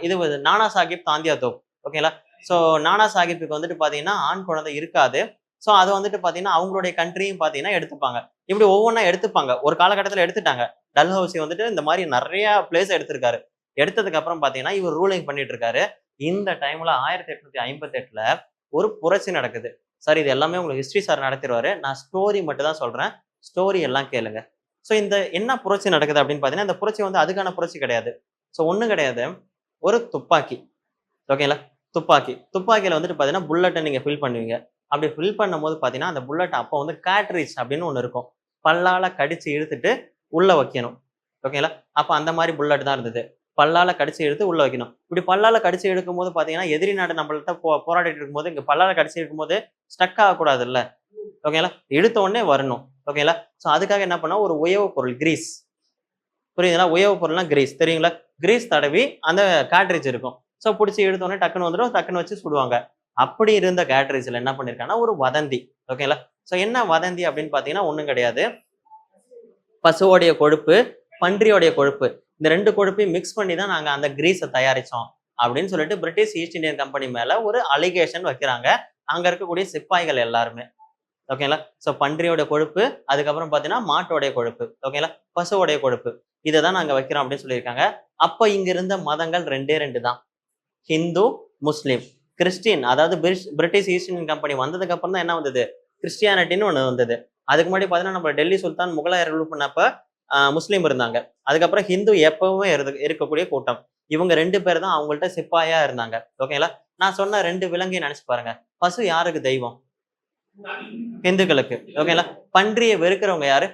இது நானா சாஹிப் தாந்தியா தோப். ஓகேங்களா? ஸோ நானா சாஹிப்புக்கு வந்துட்டு பாத்தீங்கன்னா ஆண் குழந்தை இருக்காது. ஸோ அது வந்துட்டு பாத்தீங்கன்னா அவங்களுடைய கண்ட்ரியும் பாத்தீங்கன்னா எடுத்துப்பாங்க. இப்படி ஒவ்வொன்றா எடுத்துப்பாங்க. ஒரு காலகட்டத்தில் எடுத்துட்டாங்க. டல்ஹவுசி வந்துட்டு இந்த மாதிரி நிறைய பிளேஸ் எடுத்திருக்காரு. எடுத்ததுக்கு அப்புறம் பாத்தீங்கன்னா இவர் ரூலிங் பண்ணிட்டு இருக்காரு. இந்த டைம்ல 1858 ஒரு புரட்சி நடக்குது. சார் இது எல்லாமே உங்களுக்கு ஹிஸ்டரி சார் நடத்திடுவாரு. நான் ஸ்டோரி மட்டும் தான் சொல்றேன். ஸ்டோரி எல்லாம் கேளுங்க. ஸோ இந்த என்ன புரட்சி நடக்குது அப்படின்னு பாத்தீங்கன்னா இந்த புரட்சி வந்து அதுக்கான புரட்சி கிடையாது. ஸோ ஒண்ணும் கிடையாது. ஒரு துப்பாக்கி. ஓகேங்களா? துப்பாக்கியில வந்துட்டு பாத்தீங்கன்னா புல்லட்டை நீங்க ஃபில் பண்ணுவீங்க. அப்படி ஃபில் பண்ணும் போது பாத்தீங்கன்னா அந்த புல்லட் அப்போ வந்து கேட்ரிட்ஜ் அப்படின்னு ஒண்ணு இருக்கும். பல்லால கடிச்சு இழுத்துட்டு உள்ள வைக்கணும். ஓகேங்களா? அப்ப அந்த மாதிரி புல்லட் தான் இருந்தது. பல்லால கடிச்சு இழுத்து உள்ள வைக்கணும். இப்படி பல்லால கடிச்சு இழுக்கும்போது பாத்தீங்கன்னா, எதிரி நாடு நம்மள்ட்ட போராடிட்டு இருக்கும்போது இங்க பல்லால கடிச்சு இழுக்கும்போது ஸ்டக் ஆகக்கூடாதுல்ல. ஓகேங்களா? இழுத்த உடனே வரணும். ஓகேங்களா? சோ அதுக்காக என்ன பண்ணா, ஒரு உயவு பொருள் கிரீஸ், புரியுதுங்களா? உயவு பொருள்னா கிரீஸ் தெரியுங்களா? கிரீஸ் தடவி அந்த கார்ட்ரிட்ஜ் இருக்கும். சோ புடிச்சு இழுத்த உடனே டக்குன்னு வந்துடும். டக்குன்னு வச்சு சுடுவாங்க. அப்படி இருந்த கார்ட்ரிட்ஜ்ல என்ன பண்ணிருக்காங்கன்னா, ஒரு வதந்தி. ஓகேங்களா? சோ என்ன வதந்தி அப்படின்னு பாத்தீங்கன்னா, ஒண்ணும் கிடையாது. பசுவோடைய கொழுப்பு, பன்றியோடைய கொழுப்பு, இந்த 2 கொழுப்பையும் மிக்ஸ் பண்ணி தான் நாங்க அந்த கிரீஸ தயாரிச்சோம் அப்படின்னு சொல்லிட்டு பிரிட்டிஷ் ஈஸ்ட் இந்தியன் கம்பெனி மேல ஒரு அலிகேஷன் வைக்கிறாங்க. அங்க இருக்கக்கூடிய சிப்பாய்கள் எல்லாருமே. ஓகேங்களா? சோ பன்றியோட கொழுப்பு, அதுக்கப்புறம் பாத்தீங்கன்னா மாட்டோடைய கொழுப்பு, ஓகேங்களா? பசுவோடைய கொழுப்பு. இத தான் நாங்க வைக்கிறோம் அப்படின்னு சொல்லியிருக்காங்க. அப்ப இங்க இருந்த மதங்கள் 2 தான். ஹிந்து, முஸ்லிம். கிறிஸ்டின், அதாவது பிரிட்டிஷ் ஈஸ்ட் இந்தியன் கம்பெனி வந்ததுக்கு அப்புறம் தான் என்ன வந்தது? கிறிஸ்டியானிட்டின்னு ஒண்ணு வந்தது. அதுக்கு முன்னாடி பாத்தீங்கன்னா நம்ம டெல்லி சுல்தான் முகலாயர் ரூல் பண்ணப்ப முஸ்லீம் இருந்தாங்க. அதுக்கப்புறம் ஹிந்து எப்பவுமே இருக்கக்கூடிய கூட்டம். இவங்க 2 பேர் தான் அவங்கள்ட்ட சிப்பாயா இருந்தாங்க. ஓகேங்களா? நான் சொன்ன 2 விலங்கையும் நினைச்சு பாருங்க. பசு யாருக்கு தெய்வம்? ஹிந்துக்களுக்கு. ஓகேங்களா? பன்றியை வெறுக்கிறவங்க யாரு?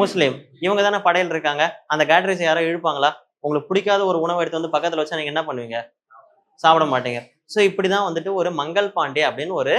முஸ்லீம். இவங்க தானே படையில் இருக்காங்க. அந்த காட்ரேஜ் யாரோ இழுப்பாங்களா? உங்களுக்கு பிடிக்காத ஒரு உணவை எடுத்து வந்து பக்கத்துல வச்சா நீங்க என்ன பண்ணுவீங்க? சாப்பிட மாட்டீங்க. சோ இப்படிதான் வந்துட்டு ஒரு மங்கள் பாண்டே அப்படின்னு ஒரு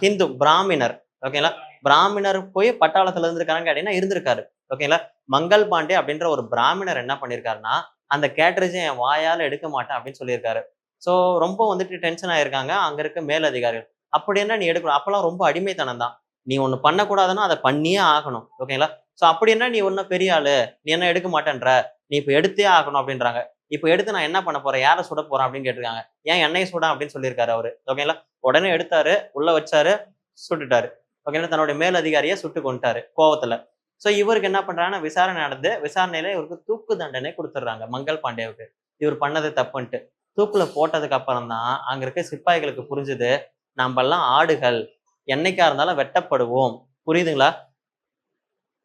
ஹிந்து பிராமினர். ஓகேங்களா? பிராமினர் போய் பட்டாளத்துல இருந்திருக்காருன்னு கேட்டீங்கன்னா இருந்திருக்காரு. ஓகேங்களா? மங்கள் பாண்டே அப்படின்ற ஒரு பிராமினர் என்ன பண்ணிருக்காருன்னா, அந்த கேட்ரேஜை என் வாயால எடுக்க மாட்டேன் அப்படின்னு சொல்லியிருக்காரு. சோ ரொம்ப வந்துட்டு டென்ஷன் ஆயிருக்காங்க அங்க இருக்க மேலதிகாரிகள். அப்படி என்ன நீ எடுக்கணும்? அப்பெல்லாம் ரொம்ப அடிமைத்தனம் தான். நீ ஒண்ணு பண்ணக்கூடாதுன்னா அதை பண்ணியே ஆகணும். ஓகேங்களா? சோ அப்படி என்ன நீ ஒன்னும் பெரிய ஆளு, நீ என்ன எடுக்க மாட்டேன்ற, நீ இப்ப எடுத்தே ஆகணும் அப்படின்றாங்க. இப்ப எடுத்து நான் என்ன பண்ண போறேன், யாரை சுட போறேன் அப்படின்னு கேட்டிருக்காங்க. ஏன் என்னைய சுட அப்படின்னு சொல்லியிருக்காரு அவரு. ஓகேங்களா? உடனே எடுத்தாரு, உள்ள வச்சாரு, சுட்டுட்டாரு. ஓகேங்களா? தன்னுடைய மேலதிகாரியை சுட்டு கொண்டுட்டாரு கோவத்துல. சோ இவருக்கு என்ன பண்றாங்கன்னா, விசாரணை நடந்து விசாரணையில இவருக்கு தூக்கு தண்டனை கொடுத்துடுறாங்க மங்கள் பாண்டேவுக்கு. இவர் பண்ணது தப்புன்ட்டு. தூக்குல போட்டதுக்கு அப்புறம் தான் அங்க இருக்க சிப்பாய்களுக்கு புரிஞ்சுது, நம்ம எல்லாம் ஆடுகள், என்னைக்கா இருந்தாலும் வெட்டப்படுவோம். புரியுதுங்களா?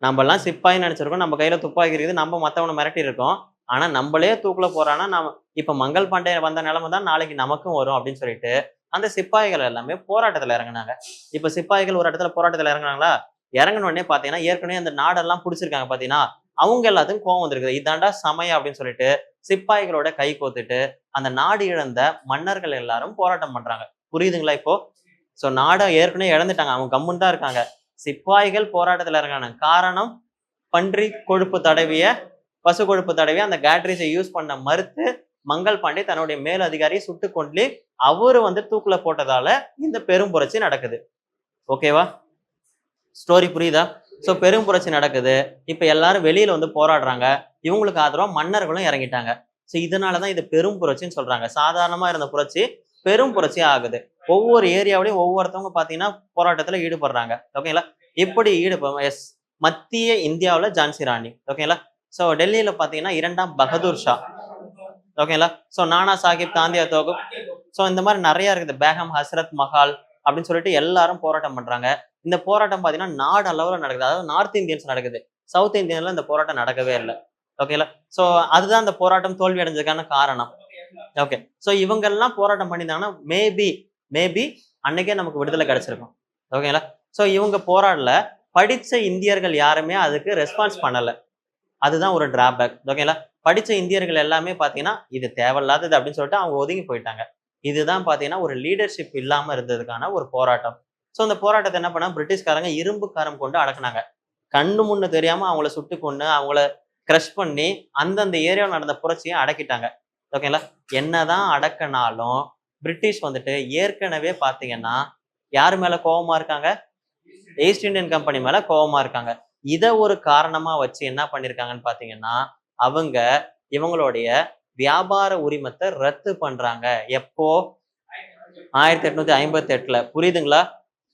நம்ம எல்லாம் சிப்பாயின்னு நினைச்சிருக்கோம். நம்ம கையில துப்பாக்கி இருக்குது. நம்ம மத்தவனை மிரட்டி இருக்கோம். ஆனா நம்மளே தூக்குல போறான்னா, நாம இப்ப மங்கள் பாண்டே வந்த நிலைமை தான் நாளைக்கு நமக்கும் வரும் அப்படின்னு சொல்லிட்டு அந்த சிப்பாய்கள் எல்லாமே போராட்டத்துல இறங்குனாங்க. இப்ப சிப்பாய்கள் ஒரு இடத்துல போராட்டத்துல இறங்குனாங்களா, இறங்கின உடனே பாத்தீங்கன்னா ஏற்கனவே அந்த நாடெல்லாம் புடிச்சிருக்காங்க பாத்தீங்கன்னா, அவங்க எல்லாத்துக்கும் கோவம் வந்திருக்குது. இதாண்டா சமயம் அப்படின்னு சொல்லிட்டு சிப்பாய்களோட கை கோத்துட்டு அந்த நாடு இழந்த மன்னர்கள் எல்லாரும் போராட்டம் பண்றாங்க. புரியுதுங்களா இப்போ? சோ நாடை ஏற்கனவே இழந்துட்டாங்க. அவங்க கம்முன்னு தான் இருக்காங்க. சிப்பாய்கள் போராட்டத்துல இறங்கினாங்க. காரணம், பன்றி கொழுப்பு தடவிய, பசு கொழுப்பு தடவிய அந்த கேட்ரேஜை யூஸ் பண்ண மறுத்து மங்கள் பாண்டே தன்னுடைய மேல் அதிகாரியை சுட்டு கொண்டு அவரு வந்து தூக்குல போட்டதால இந்த பெரும் புரட்சி நடக்குது. ஓகேவா? ஸ்டோரி புரியுதா? சோ பெரும் புரட்சி நடக்குது. இப்ப எல்லாரும் வெளியில வந்து போராடுறாங்க. இவங்களுக்கு ஆதரவா மன்னர்களும் இறங்கிட்டாங்க. சோ இதனாலதான் இது பெரும் புரட்சின்னு சொல்றாங்க. சாதாரணமா இருந்த புரட்சி பெரும் புரட்சி ஆகுது. ஒவ்வொரு ஏரியாவிலையும் ஒவ்வொருத்தவங்க பாத்தீங்கன்னா போராட்டத்துல ஈடுபடுறாங்க. ஓகேங்களா? இப்படி எஸ், மத்திய இந்தியாவுல ஜான்சி ராணி. ஓகேங்களா? சோ டெல்லியில பாத்தீங்கன்னா 2ஆம் பகதூர் ஷா. ஓகேங்களா? சோ நானா சாஹிப், தாந்தியா தோகுப், சோ இந்த மாதிரி நிறைய இருக்குது. பேகம் ஹசரத் மஹால் அப்படின்னு சொல்லிட்டு எல்லாரும் போராட்டம் பண்றாங்க. இந்த போராட்டம் பாத்தீங்கன்னா நாடு அளவுல நடக்குது. அதாவது நார்த் இந்தியன்ஸ் நடக்குது. சவுத் இந்தியன்ல இந்த போராட்டம் நடக்கவே இல்லை. ஓகேங்களா? சோ அதுதான் அந்த போராட்டம் தோல்வி அடைஞ்சதுக்கான காரணம். ஓகே. சோ இவங்க எல்லாம் போராட்டம் பண்ணியிருந்தாங்கன்னா மேபி அன்னைக்கே நமக்கு விடுதலை கிடைச்சிருக்கும். ஓகேங்களா? சோ இவங்க போராடல. படிச்ச இந்தியர்கள் யாருமே அதுக்கு ரெஸ்பான்ஸ் பண்ணல. அதுதான் ஒரு டிராபேக். ஓகேங்களா? படிச்ச இந்தியர்கள் எல்லாமே பாத்தீங்கன்னா இது தேவையில்லாதது அப்படின்னு சொல்லிட்டு அவங்க ஒதுங்கி போயிட்டாங்க. இதுதான் பாத்தீங்கன்னா ஒரு லீடர்ஷிப் இல்லாம இருந்ததுக்கான ஒரு போராட்டம். சோ அந்த போராட்டத்தை என்ன பண்ணா, பிரிட்டிஷ்காரங்க இரும்பு காரம் கொண்டு அடக்குனாங்க. கண்ணு முன்னு தெரியாம அவங்கள சுட்டு கொன்னு, அவங்கள கிரஷ் பண்ணி அந்தந்த ஏரியாவில் நடந்த புரட்சியை அடக்கிட்டாங்க. ஓகேங்களா? என்னதான் அடக்கினாலும் பிரிட்டிஷ் வந்துட்டு ஏற்கனவே பாத்தீங்கன்னா யாரு மேல கோபமா இருக்காங்க? ஈஸ்ட் இந்தியன் கம்பெனி மேல கோபமா இருக்காங்க. இத ஒரு காரணமா வச்சு என்ன பண்ணிருக்காங்கன்னு பாத்தீங்கன்னா, அவங்க இவங்களுடைய வியாபார உரிமத்தை ரத்து பண்றாங்க. எப்போ? 1858ல. புரியுதுங்களா?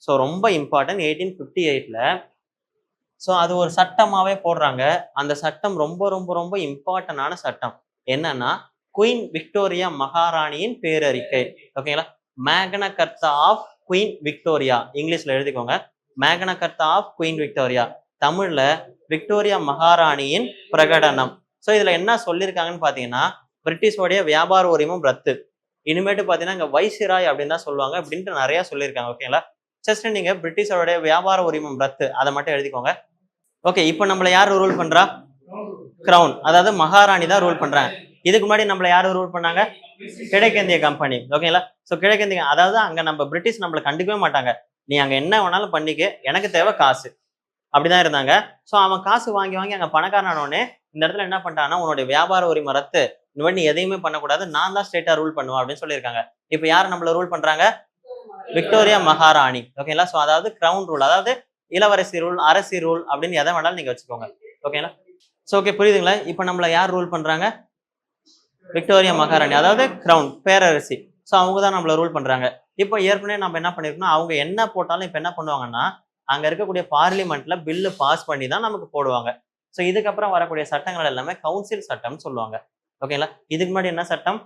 சோ ரொம்ப இம்பார்ட்டன்ட். 1858ல சோ அது ஒரு சட்டமாவே போடுறாங்க. அந்த சட்டம் ரொம்ப ரொம்ப ரொம்ப இம்பார்ட்டன்டான சட்டம். என்னன்னா, குயின் விக்டோரியா மகாராணியின் பேரறிக்கை. ஓகேங்களா? மேக்னா கர்த்தா ஆஃப் குயின் விக்டோரியா. இங்கிலீஷ்ல எழுதிக்கோங்க. மேக்னா கர்த்தா ஆஃப் குயின் விக்டோரியா. தமிழ்ல விக்டோரியா மகாராணியின் பிரகடனம். சோ இதுல என்ன சொல்லியிருக்காங்கன்னு பாத்தீங்கன்னா, பிரிட்டிஷோடைய வியாபார உரிமம் ரத்து. இனிமேட்டு பாத்தீங்கன்னா இங்க வைசிராய் அப்படின்னு தான் சொல்லுவாங்க அப்படின்ட்டு நிறைய சொல்லியிருக்காங்க. ஓகேங்களா? ஜஸ்ட் நீங்க பிரிட்டிஷோடைய வியாபார உரிமம் ரத்து அதை மட்டும் எழுதிக்கோங்க. ஓகே, இப்போ நம்மள யார் ரூல் பண்றா? கிரவுன், அதாவது மகாராணி தான் ரூல் பண்றாங்க. இதுக்கு முன்னாடி நம்மள யாரு ரூல் பண்ணாங்க? கிழக்கிந்திய கம்பெனி. ஓகேங்களா? ஸோ கிழக்கிந்திய, அதாவது அங்க நம்ம பிரிட்டிஷ் நம்மளை கண்டுக்கவே மாட்டாங்க. நீ அங்க என்ன வேணாலும் பண்ணிக்க, எனக்கு தேவை காசு, அப்படிதான் இருந்தாங்க. ஸோ அவன் காசு வாங்கி வாங்கி அங்க பணக்காரனோடனே இந்த இடத்துல என்ன பண்ணிட்டான்னா, உன்னுடைய வியாபார உரிமை ரத்து, இந்த மாதிரி நீ எதையுமே பண்ணக்கூடாது, நான் தான் ஸ்டேட்டா ரூல் பண்ணுவேன் அப்படின்னு சொல்லியிருக்காங்க. இப்போ யார் நம்மள ரூல் பண்றாங்க? விக்டோரியா மகாராணி. ஓகேங்களா? ஸோ அதாவது கிரவுன் ரூல், அதாவது இளவரசி ரூல், அரசி ரூல் அப்படின்னு எதை வேணாலும் நீங்க வச்சுக்கோங்க. ஓகேங்களா? ஸோ ஓகே, புரியுதுங்களா? இப்போ நம்மள யார் ரூல் பண்றாங்க? விக்டோரியா மகாராணி, அதாவது கிரவுன், பேரரசி. ஸோ அவங்க தான் நம்மள ரூல் பண்றாங்க. இப்போ ஏற்கனவே நம்ம என்ன பண்ணிருக்கோம், அவங்க என்ன போட்டாலும் இப்போ என்ன பண்ணுவாங்கன்னா, அங்க இருக்கக்கூடிய பார்லிமெண்ட்ல பில்லு பாஸ் பண்ணி தான் நமக்கு போடுவாங்க. ஸோ இதுக்கப்புறம் வரக்கூடிய சட்டங்கள் எல்லாமே கவுன்சில் சட்டம்னு சொல்லுவாங்க. ஓகேங்களா? இதுக்கு முன்னாடி என்ன சட்டம்?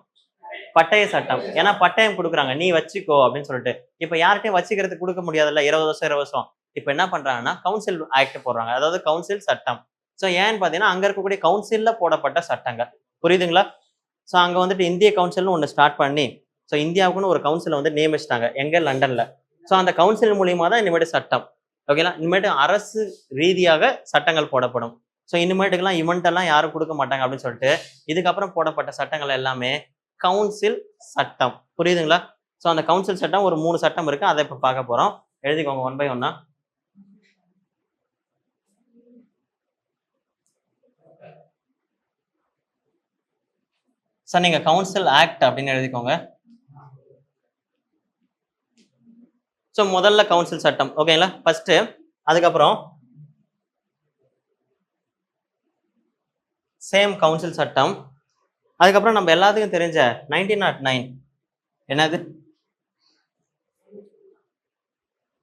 பட்டய சட்டம். ஏன்னா பட்டயம் கொடுக்குறாங்க, நீ வச்சுக்கோ அப்படின்னு சொல்லிட்டு. இப்போ யார்கிட்டயும் வச்சுக்கிறதுக்கு கொடுக்க முடியாதுல்ல, 20 வருஷம் 20 வருஷம். இப்போ என்ன பண்றாங்கன்னா கவுன்சில் ஆக்ட் போடுறாங்க, அதாவது கவுன்சில் சட்டம். ஸோ ஏன்னு பாத்தீங்கன்னா அங்க இருக்கக்கூடிய கவுன்சில்ல போடப்பட்ட சட்டங்கள். புரியுதுங்களா? ஸோ அங்க வந்துட்டு இந்திய கவுன்சில்னு ஒன்று ஸ்டார்ட் பண்ணி, ஸோ இந்தியாவுக்குன்னு ஒரு கவுன்சிலை வந்து நியமிச்சிட்டாங்க, எங்க? லண்டன்ல. ஸோ அந்த கவுன்சில் மூலியமா தான் இனிமேட்டு சட்டம். ஓகேங்களா? இனிமேட்டு அரசு ரீதியாக சட்டங்கள் போடப்படும். ஸோ இனிமேட்டுக்கெல்லாம் இவன்ட் எல்லாம் யாரும் கொடுக்க மாட்டாங்க அப்படின்னு சொல்லிட்டு இதுக்கப்புறம் போடப்பட்ட சட்டங்கள் எல்லாமே கவுன்சில் சட்டம். புரியுதுங்களா? ஸோ அந்த கவுன்சில் சட்டம் ஒரு 3 சட்டம் இருக்கு, அதை இப்போ பார்க்க போறோம். எழுதிக்கோங்க ஒன் பை ஒன்னா. சார் நீங்க கவுன்சில் ஆக்ட் அப்படின்னு எழுதிக்கோங்க. ஸோ முதல்ல கவுன்சில் சட்டம். ஓகேங்களா? ஃபர்ஸ்ட், அதுக்கப்புறம் சேம் கவுன்சில் சட்டம், அதுக்கப்புறம் நம்ம எல்லாத்துக்கும் தெரிஞ்ச 1909. என்னது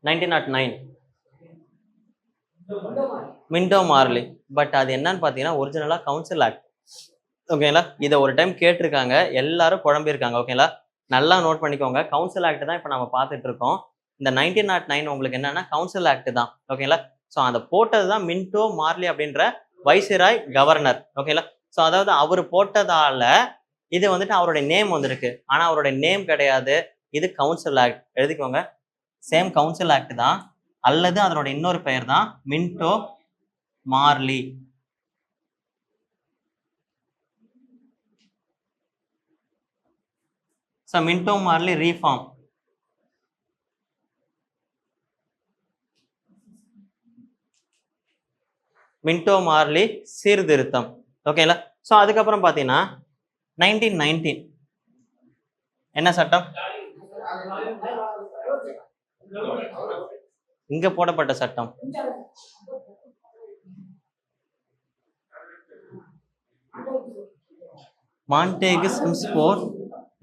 1909? Minto Marley. பட் அது என்னன்னு பார்த்தீங்கன்னா ஒரிஜினலா கவுன்சில் ஆக்ட். ஓகேங்களா? இதை ஒரு டைம் கேட்டிருக்காங்க, எல்லாரும் குழம்பிருக்காங்க. ஓகேங்களா? நல்லா நோட் பண்ணிக்கோங்க. கவுன்சில் ஆக்ட் தான் இப்போ நம்ம பார்த்துட்டு இருக்கோம். இந்த 1909 உங்களுக்கு என்னன்னா கவுன்சில் ஆக்ட் தான். ஓகேங்களா? ஸோ அதை போட்டது தான் மின்டோ மார்லி அப்படின்ற வைசிராய் கவர்னர். ஓகேங்களா? ஸோ அதாவது அவர் போட்டதால இது வந்துட்டு அவருடைய நேம் வந்திருக்கு, ஆனா அவருடைய நேம் கிடையாது, இது கவுன்சில் ஆக்ட். எழுதிக்கோங்க, சேம் கவுன்சில் ஆக்ட் தான், அல்லது அதனோட இன்னொரு பெயர் தான் Minto Marley. So Minto Marley reform. Minto Marley சீர்திருத்தம். ஓகேங்களா? ஸோ அதுக்கப்புறம் பார்த்தீங்கன்னா 1919 என்ன சட்டம்? இங்க போடப்பட்ட சட்டம் மான்டேகு செம்ஸ்போர்ட்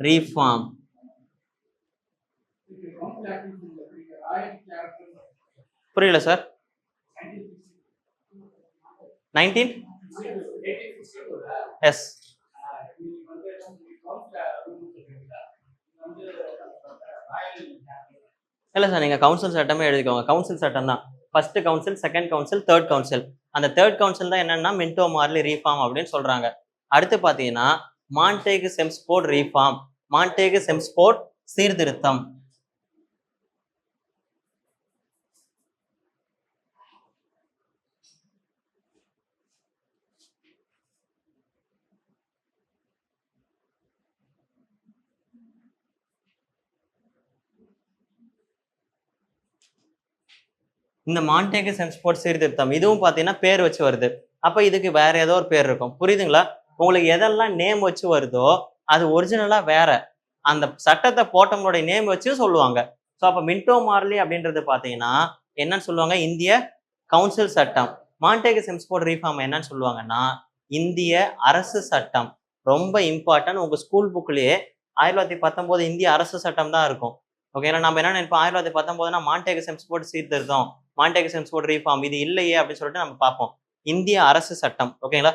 ரீஃபார்ம். புரியல சார்? 19 எஸ். இல்ல சார், நீங்க கவுன்சில் சட்டமே எழுதிக்கோங்க. கவுன்சில் சட்டம் தான். First council, second council, third council. அந்த தேர்ட் கவுன்சில் தான் என்னன்னா மின்டோ மார்லி ரீஃபார்ம் அப்படின்னு சொல்றாங்க. அடுத்து பாத்தீங்கன்னா Montagu Chelmsford reform, Montagu Chelmsford சீர்திருத்தம். இந்த மான்டேகு செம்ஸ்போர்ட் சீர்திருத்தம் இதுவும் பாத்தீங்கன்னா பேர் வச்சு வருது. அப்ப இதுக்கு வேற ஏதோ ஒரு பேர் இருக்கும். புரியுதுங்களா? உங்களுக்கு எதெல்லாம் நேம் வச்சு வருதோ அது ஒரிஜினலா வேற, அந்த சட்டத்தை போட்டவங்களுடைய நேம் வச்சு சொல்லுவாங்க. ஸோ அப்ப மின்டோ மார்லி அப்படின்றது பாத்தீங்கன்னா என்னன்னு சொல்லுவாங்க? இந்திய கவுன்சில் சட்டம். மான்டேகு செம்ஸ்போர்ட் ரீஃபார்ம் என்னன்னு சொல்லுவாங்கன்னா இந்திய அரசு சட்டம். ரொம்ப இம்பார்ட்டன்ட். உங்க ஸ்கூல் புக்லயே 1919 இந்திய அரசு சட்டம் தான் இருக்கும். ஓகே, நம்ம என்ன நினைப்போம், 1919 மான்டேகு செம்ஸ்போர்ட் சீர்திருத்தம், மான்டேகு செம்ஸ்போர்ட் ரீஃபார்ம், இது இல்லையே அப்படின்னு சொல்லிட்டு நம்ம பார்ப்போம். இந்திய அரசு சட்டம். ஓகேங்களா?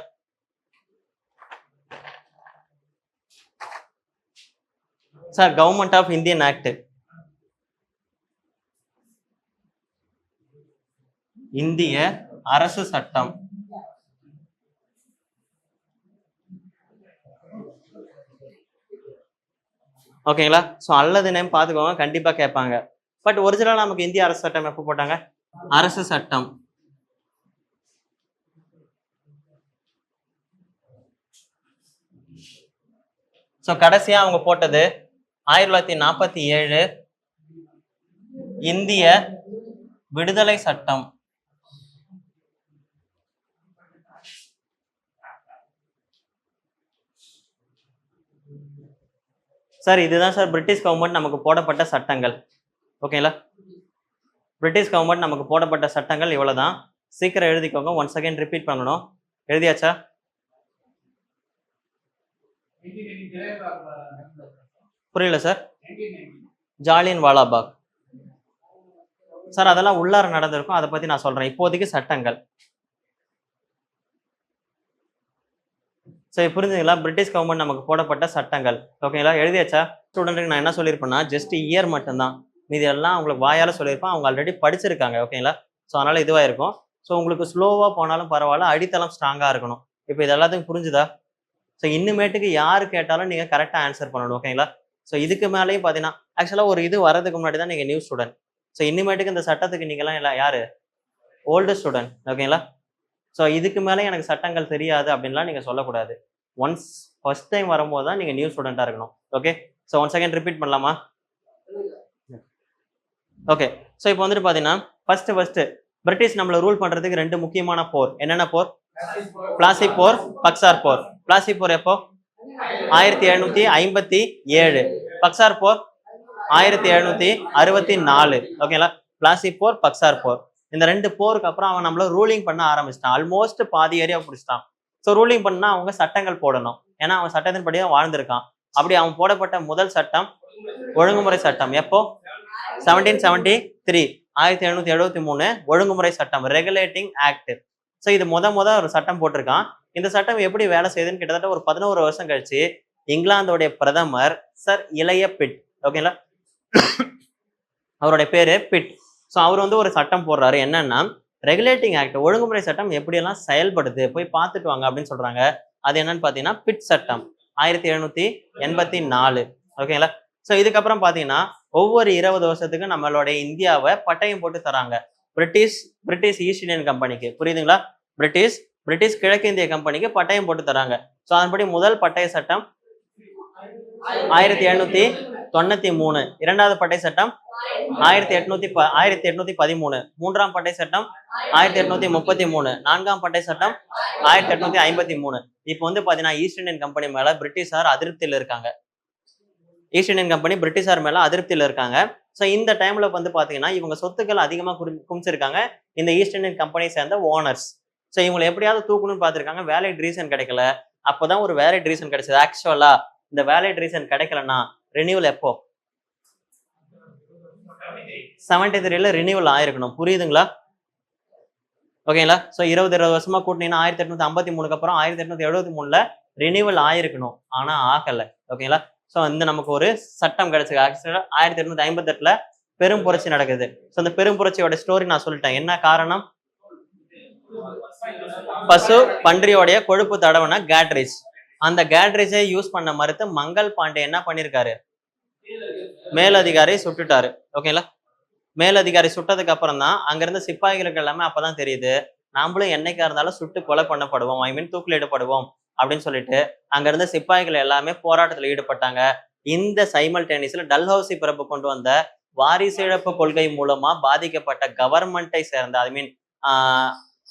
Sir government of Indian act, இந்திய அரசு சட்டம். ஓகேங்களா? ஸோ அல்லது நேம் பார்த்துக்கோங்க, கண்டிப்பா கேட்பாங்க. பட் ஒரிஜினலா நமக்கு இந்திய அரசு சட்டம் எப்போ போட்டாங்க? அரசு சட்டம். ஸோ கடைசியா அவங்க போட்டது 1947 இந்திய விடுதலை சட்டம். சார் இதுதான் சார் பிரிட்டிஷ் கவர்மெண்ட் நமக்கு போடப்பட்ட சட்டங்கள். ஓகேங்களா? பிரிட்டிஷ் கவர்மெண்ட் நமக்கு போடப்பட்ட சட்டங்கள் இவ்வளவுதான். சீக்கிரம் எழுதிக்கோங்க. ஒன்ஸ் அகைன் ரிப்பீட் பண்ணணும். எழுதியாச்சா? புரியல சார். ஜாலியன் வாலாபாக் சார் அதெல்லாம் உள்ளார நடந்திருக்கும், அதை பத்தி நான் சொல்றேன். இப்போதைக்கு சட்டங்கள். சரி புரிஞ்சுங்களா? பிரிட்டிஷ் கவர்மெண்ட் நமக்கு போடப்பட்ட சட்டங்கள். ஓகேங்களா? எழுதியாச்சா? ஸ்டூடெண்ட்டுக்கு நான் என்ன சொல்லியிருப்பேன்னா ஜஸ்ட் இயர் மட்டும்தான், மீதி எல்லாம் அவங்களுக்கு வாயால சொல்லியிருப்பேன். அவங்க ஆல்ரெடி படிச்சிருக்காங்க. ஓகேங்களா? ஸோ அதனால இதுவா இருக்கும். ஸோ உங்களுக்கு ஸ்லோவா போனாலும் பரவாயில்ல, அடித்தளம் ஸ்ட்ராங்கா இருக்கணும். இப்போ இது எல்லாத்துக்கும் புரிஞ்சுதா? ஸோ இன்னுமேட்டுக்கு யாரு கேட்டாலும் நீங்க கரெக்டா ஆன்சர் பண்ணணும். ஓகேங்களா? ஸோ இதுக்கு மேலேயும் பார்த்தீங்கன்னா ஆக்சுவலா ஒரு இது வரதுக்கு முன்னாடி தான் நீங்க நியூ ஸ்டூடெண்ட். ஸோ இன்னுமேட்டுக்கு இந்த சட்டத்துக்கு நீங்களாம் எல்லாம் யாரு? Old student. ஓகேங்களா? ஸோ இதுக்கு மேலே எனக்கு சட்டங்கள் தெரியாது அப்படின்லாம் நீங்க சொல்லக்கூடாது. ஒன்ஸ் ஃபர்ஸ்ட் டைம் வரும்போது தான் நீங்க நியூ ஸ்டூடெண்டா இருக்கணும். Okay? So one second repeat பண்ணலாமா? ஓகே. ஸோ இப்போ வந்துட்டு பார்த்தீங்கன்னா ஃபர்ஸ்ட் பிரிட்டிஷ் நம்மளை ரூல் பண்றதுக்கு 2 முக்கியமான போர். என்னென்ன போர்? பிளாசி போர், பக்சார் போர். பிளாசி போர் எப்போ? 1757. பக்சார் போர் 1764. ஓகேங்களா? பிளாசி போர், பக்சார் போர். இந்த 2 போருக்கு அப்புறம் அவன் நம்மள ரூலிங் பண்ண ஆரம்பிச்சிட்டான். ஆல்மோஸ்ட் பாதி ஏரியா பிடிச்சிட்டான். ஸோ ரூலிங் பண்ணா அவங்க சட்டங்கள் போடணும். ஏன்னா அவன் சட்டத்தின்படி தான் வாழ்ந்திருக்கான். அப்படி அவன் போடப்பட்ட முதல் சட்டம் ஒழுங்குமுறை சட்டம். எப்போ? 1773, 1773 ஒழுங்குமுறை சட்டம், ரெகுலேட்டிங் ஆக்ட். ஸோ இது முத ஒரு சட்டம் போட்டிருக்கான். இந்த சட்டம் எப்படி வேலை செய்யுதுன்னு கிட்டத்தட்ட ஒரு 11 வருஷம் கழிச்சு இங்கிலாந்தோடைய பிரதமர் சர் இளைய பிட். ஓகேங்களா? அவருடைய பேரு பிட். ஸோ அவர் வந்து ஒரு சட்டம் போடுறாரு. என்னன்னா ரெகுலேட்டிங் ஆக்ட், ஒழுங்குமுறை சட்டம் எப்படியெல்லாம் செயல்படுது போய் பார்த்துட்டு வாங்க அப்படின்னு சொல்றாங்க. அது என்னன்னு பாத்தீங்கன்னா பிட் சட்டம் 1784. ஓகேங்களா? ஸோ இதுக்கப்புறம் பாத்தீங்கன்னா ஒவ்வொரு 20 வருஷத்துக்கு நம்மளுடைய இந்தியாவை பட்டயம் போட்டு தராங்க. பிரிட்டிஷ் ஈஸ்ட் இந்தியன் கம்பெனிக்கு. புரியுதுங்களா? பிரிட்டிஷ் கிழக்கு இந்திய கம்பெனிக்கு பட்டயம் போட்டு தராங்க. ஸோ அதன்படி முதல் பட்டய சட்டம் 1793, இரண்டாவது பட்டய சட்டம் 1813, மூன்றாம் பட்டய சட்டம் 1833, நான்காம் பட்டய சட்டம் 1853. இப்போ வந்து பாத்தீங்கன்னா ஈஸ்ட் இந்தியன் கம்பெனி மேல பிரிட்டிஷார் அதிருப்தியில இருக்காங்க. ஈஸ்ட் இந்தியன் கம்பெனி பிரிட்டிஷார் மேல அதிருப்தியில இருக்காங்க. ஸோ இந்த டைம்ல வந்து பாத்தீங்கன்னா இவங்க சொத்துக்கள் அதிகமா குமிச்சிருக்காங்க இந்த ஈஸ்ட் இந்தியன் கம்பெனியை சேர்ந்த ஓனர்ஸ். ஸோ இவங்களை எப்படியாவது தூக்கணும்னு பார்த்திருக்காங்க. வேலிட் ரீசன் கிடைக்கல. அப்பதான் ஒரு வேலிட் ரீசன் கிடைச்சது. ஆக்சுவலா இந்த வேலிட் ரீசன் கிடைக்கலன்னா ரினியூவல் எப்போ? 73ல ரினியூவல் ஆயிருக்கணும். புரியுதுங்களா? ஓகேங்களா? ஸோ 20 வருஷமா கூட்டினீங்கன்னா 1853 அப்புறம் 1873ல ரினியூவல் ஆயிருக்கணும். ஆனா ஆகல. ஓகேங்களா? ஸோ இந்த நமக்கு ஒரு சட்டம் கிடைச்சது. ஆக்சுவலா 1858ல பெரும் புரட்சி நடக்குது. ஸோ அந்த பெரும் புரட்சியோட ஸ்டோரி நான் சொல்லிட்டேன். என்ன காரணம்? பசு பன்றியோடைய கொழுப்பு தடவன கேட்ரேஜ். அந்த கேட்ரேஜை யூஸ் பண்ண மறுத்து மங்கள் பாண்டே என்ன பண்ணிருக்காரு? மேலதிகாரி சுட்டுட்டாரு. ஓகேங்களா? மேலதிகாரி சுட்டதுக்கு அப்புறம் தான் அங்கிருந்த சிப்பாய்களுக்கு எல்லாமே அப்பதான் தெரியுது, நாமளும் என்னைக்கா இருந்தாலும் சுட்டு கொலை பண்ணப்படுவோம், ஐ மீன் தூக்கிலிடப்படுவோம் அப்படின்னு சொல்லிட்டு அங்க இருந்த சிப்பாய்கள் எல்லாமே போராட்டத்தில் ஈடுபட்டாங்க. இந்த சைமல்டேனியஸ்ல டல்ஹவுசி பிரபு கொண்டு வந்த வாரிசு இழப்பு கொள்கை மூலமா பாதிக்கப்பட்ட கவர்மெண்டை சேர்ந்த ஐ மீன்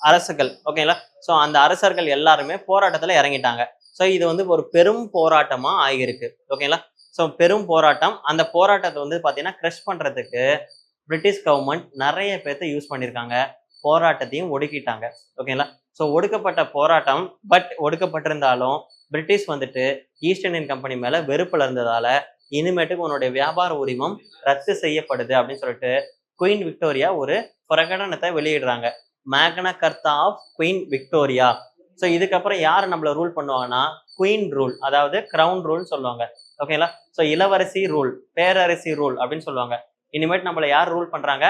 அரசுகள். ஓகேங்களா? ஸோ அந்த அரசர்கள் எல்லாருமே போராட்டத்துல இறங்கிட்டாங்க. ஸோ இது வந்து ஒரு பெரும் போராட்டமா ஆகியிருக்கு. ஓகேங்களா? ஸோ பெரும் போராட்டம். அந்த போராட்டத்தை வந்து பாத்தீங்கன்னா கிரஷ் பண்றதுக்கு பிரிட்டிஷ் கவர்மெண்ட் நிறைய பேர்த்த யூஸ் பண்ணியிருக்காங்க. போராட்டத்தையும் ஒடுக்கிட்டாங்க. ஓகேங்களா? ஸோ ஒடுக்கப்பட்ட போராட்டம், பட் ஒடுக்கப்பட்டிருந்தாலும் பிரிட்டிஷ் வந்துட்டு ஈஸ்ட் இந்தியன் கம்பெனி மேல வெறுப்புல இருந்ததால இனிமேட்டுக்கு உன்னுடைய வியாபார உரிமம் ரத்து செய்யப்படுது அப்படின்னு சொல்லிட்டு குயின் விக்டோரியா ஒரு பிரகடனத்தை வெளியிடுறாங்க. மேக்னா கர்த்தா ஆஃப் குயின் விக்டோரியா. ஸோ இதுக்கப்புறம் யார் நம்மள ரூல் பண்ணுவாங்கன்னா குயின் ரூல், அதாவது கிரவுன் ரூல் சொல்லுவாங்க. ஓகேங்களா? ஸோ இளவரசி ரூல், பேரரசி ரூல் அப்படின்னு சொல்லுவாங்க. இனிமேட் நம்மள யார் ரூல் பண்றாங்க?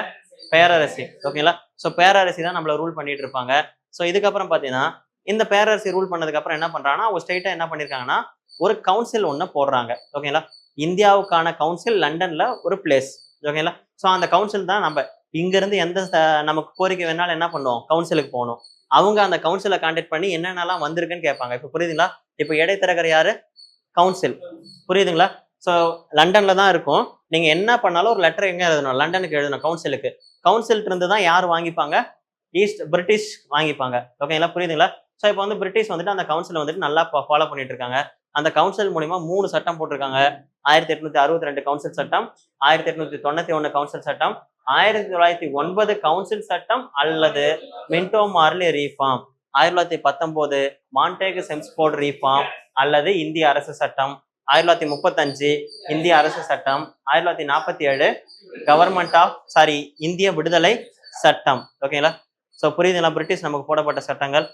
பேரரசி. ஓகேங்களா? ஸோ பேரரசி தான் நம்மள ரூல் பண்ணிட்டு இருப்பாங்க. ஸோ இதுக்கப்புறம் பாத்தீங்கன்னா இந்த பேரரசி ரூல் பண்ணதுக்கு அப்புறம் என்ன பண்றாங்கன்னா ஒரு ஸ்டேட்டா என்ன பண்ணிருக்காங்கன்னா ஒரு கவுன்சில் ஒண்ணு போடுறாங்க. ஓகேங்களா? இந்தியாவுக்கான கவுன்சில் லண்டன்ல ஒரு பிளேஸ். ஓகேங்களா. ஸோ அந்த கவுன்சில் தான் நம்ம இங்க இருந்து எந்த நமக்கு கோரிக்கை வேணாலும் என்ன பண்ணுவோம், கவுன்சிலுக்கு போகணும். அவங்க அந்த கவுன்சிலை கான்டாக்ட் பண்ணி என்னென்னலாம் வந்திருக்குன்னு கேட்பாங்க. இப்போ புரியுதுங்களா. இப்போ இடைத்தரகர் யாரு, கவுன்சில். புரியுதுங்களா. ஸோ லண்டன்ல தான் இருக்கும். நீங்க என்ன பண்ணாலும் ஒரு லெட்டர் எங்க எழுதணும், லண்டனுக்கு எழுதணும், கவுன்சிலுக்கு. கவுன்சில் இருந்து தான் யார் வாங்கிப்பாங்க, பிரிட்டிஷ் வாங்கிப்பாங்க. ஓகேங்களா, புரியுதுங்களா. ஸோ இப்போ வந்து பிரிட்டிஷ் வந்துட்டு அந்த கவுன்சிலை வந்துட்டு நல்லா ஃபாலோ பண்ணிட்டு இருக்காங்க. அந்த கவுன்சில் மூலியமா 3 சட்டம் போட்டிருக்காங்க. 1862 கவுன்சில் சட்டம், 1891 கவுன்சில் சட்டம், 1909 கவுன்சில் சட்டம் அல்லது Minto Marley reform, 1919 Montagu Chelmsford reform அல்லது இந்திய அரசு சட்டம், 1935 இந்திய அரசு சட்டம், 1947 கவர்மெண்ட் ஆஃப் இந்திய விடுதலை சட்டம். ஓகேங்களா. ஸோ புரியுதுங்களா, பிரிட்டிஷ் நமக்கு போடப்பட்ட சட்டங்கள்.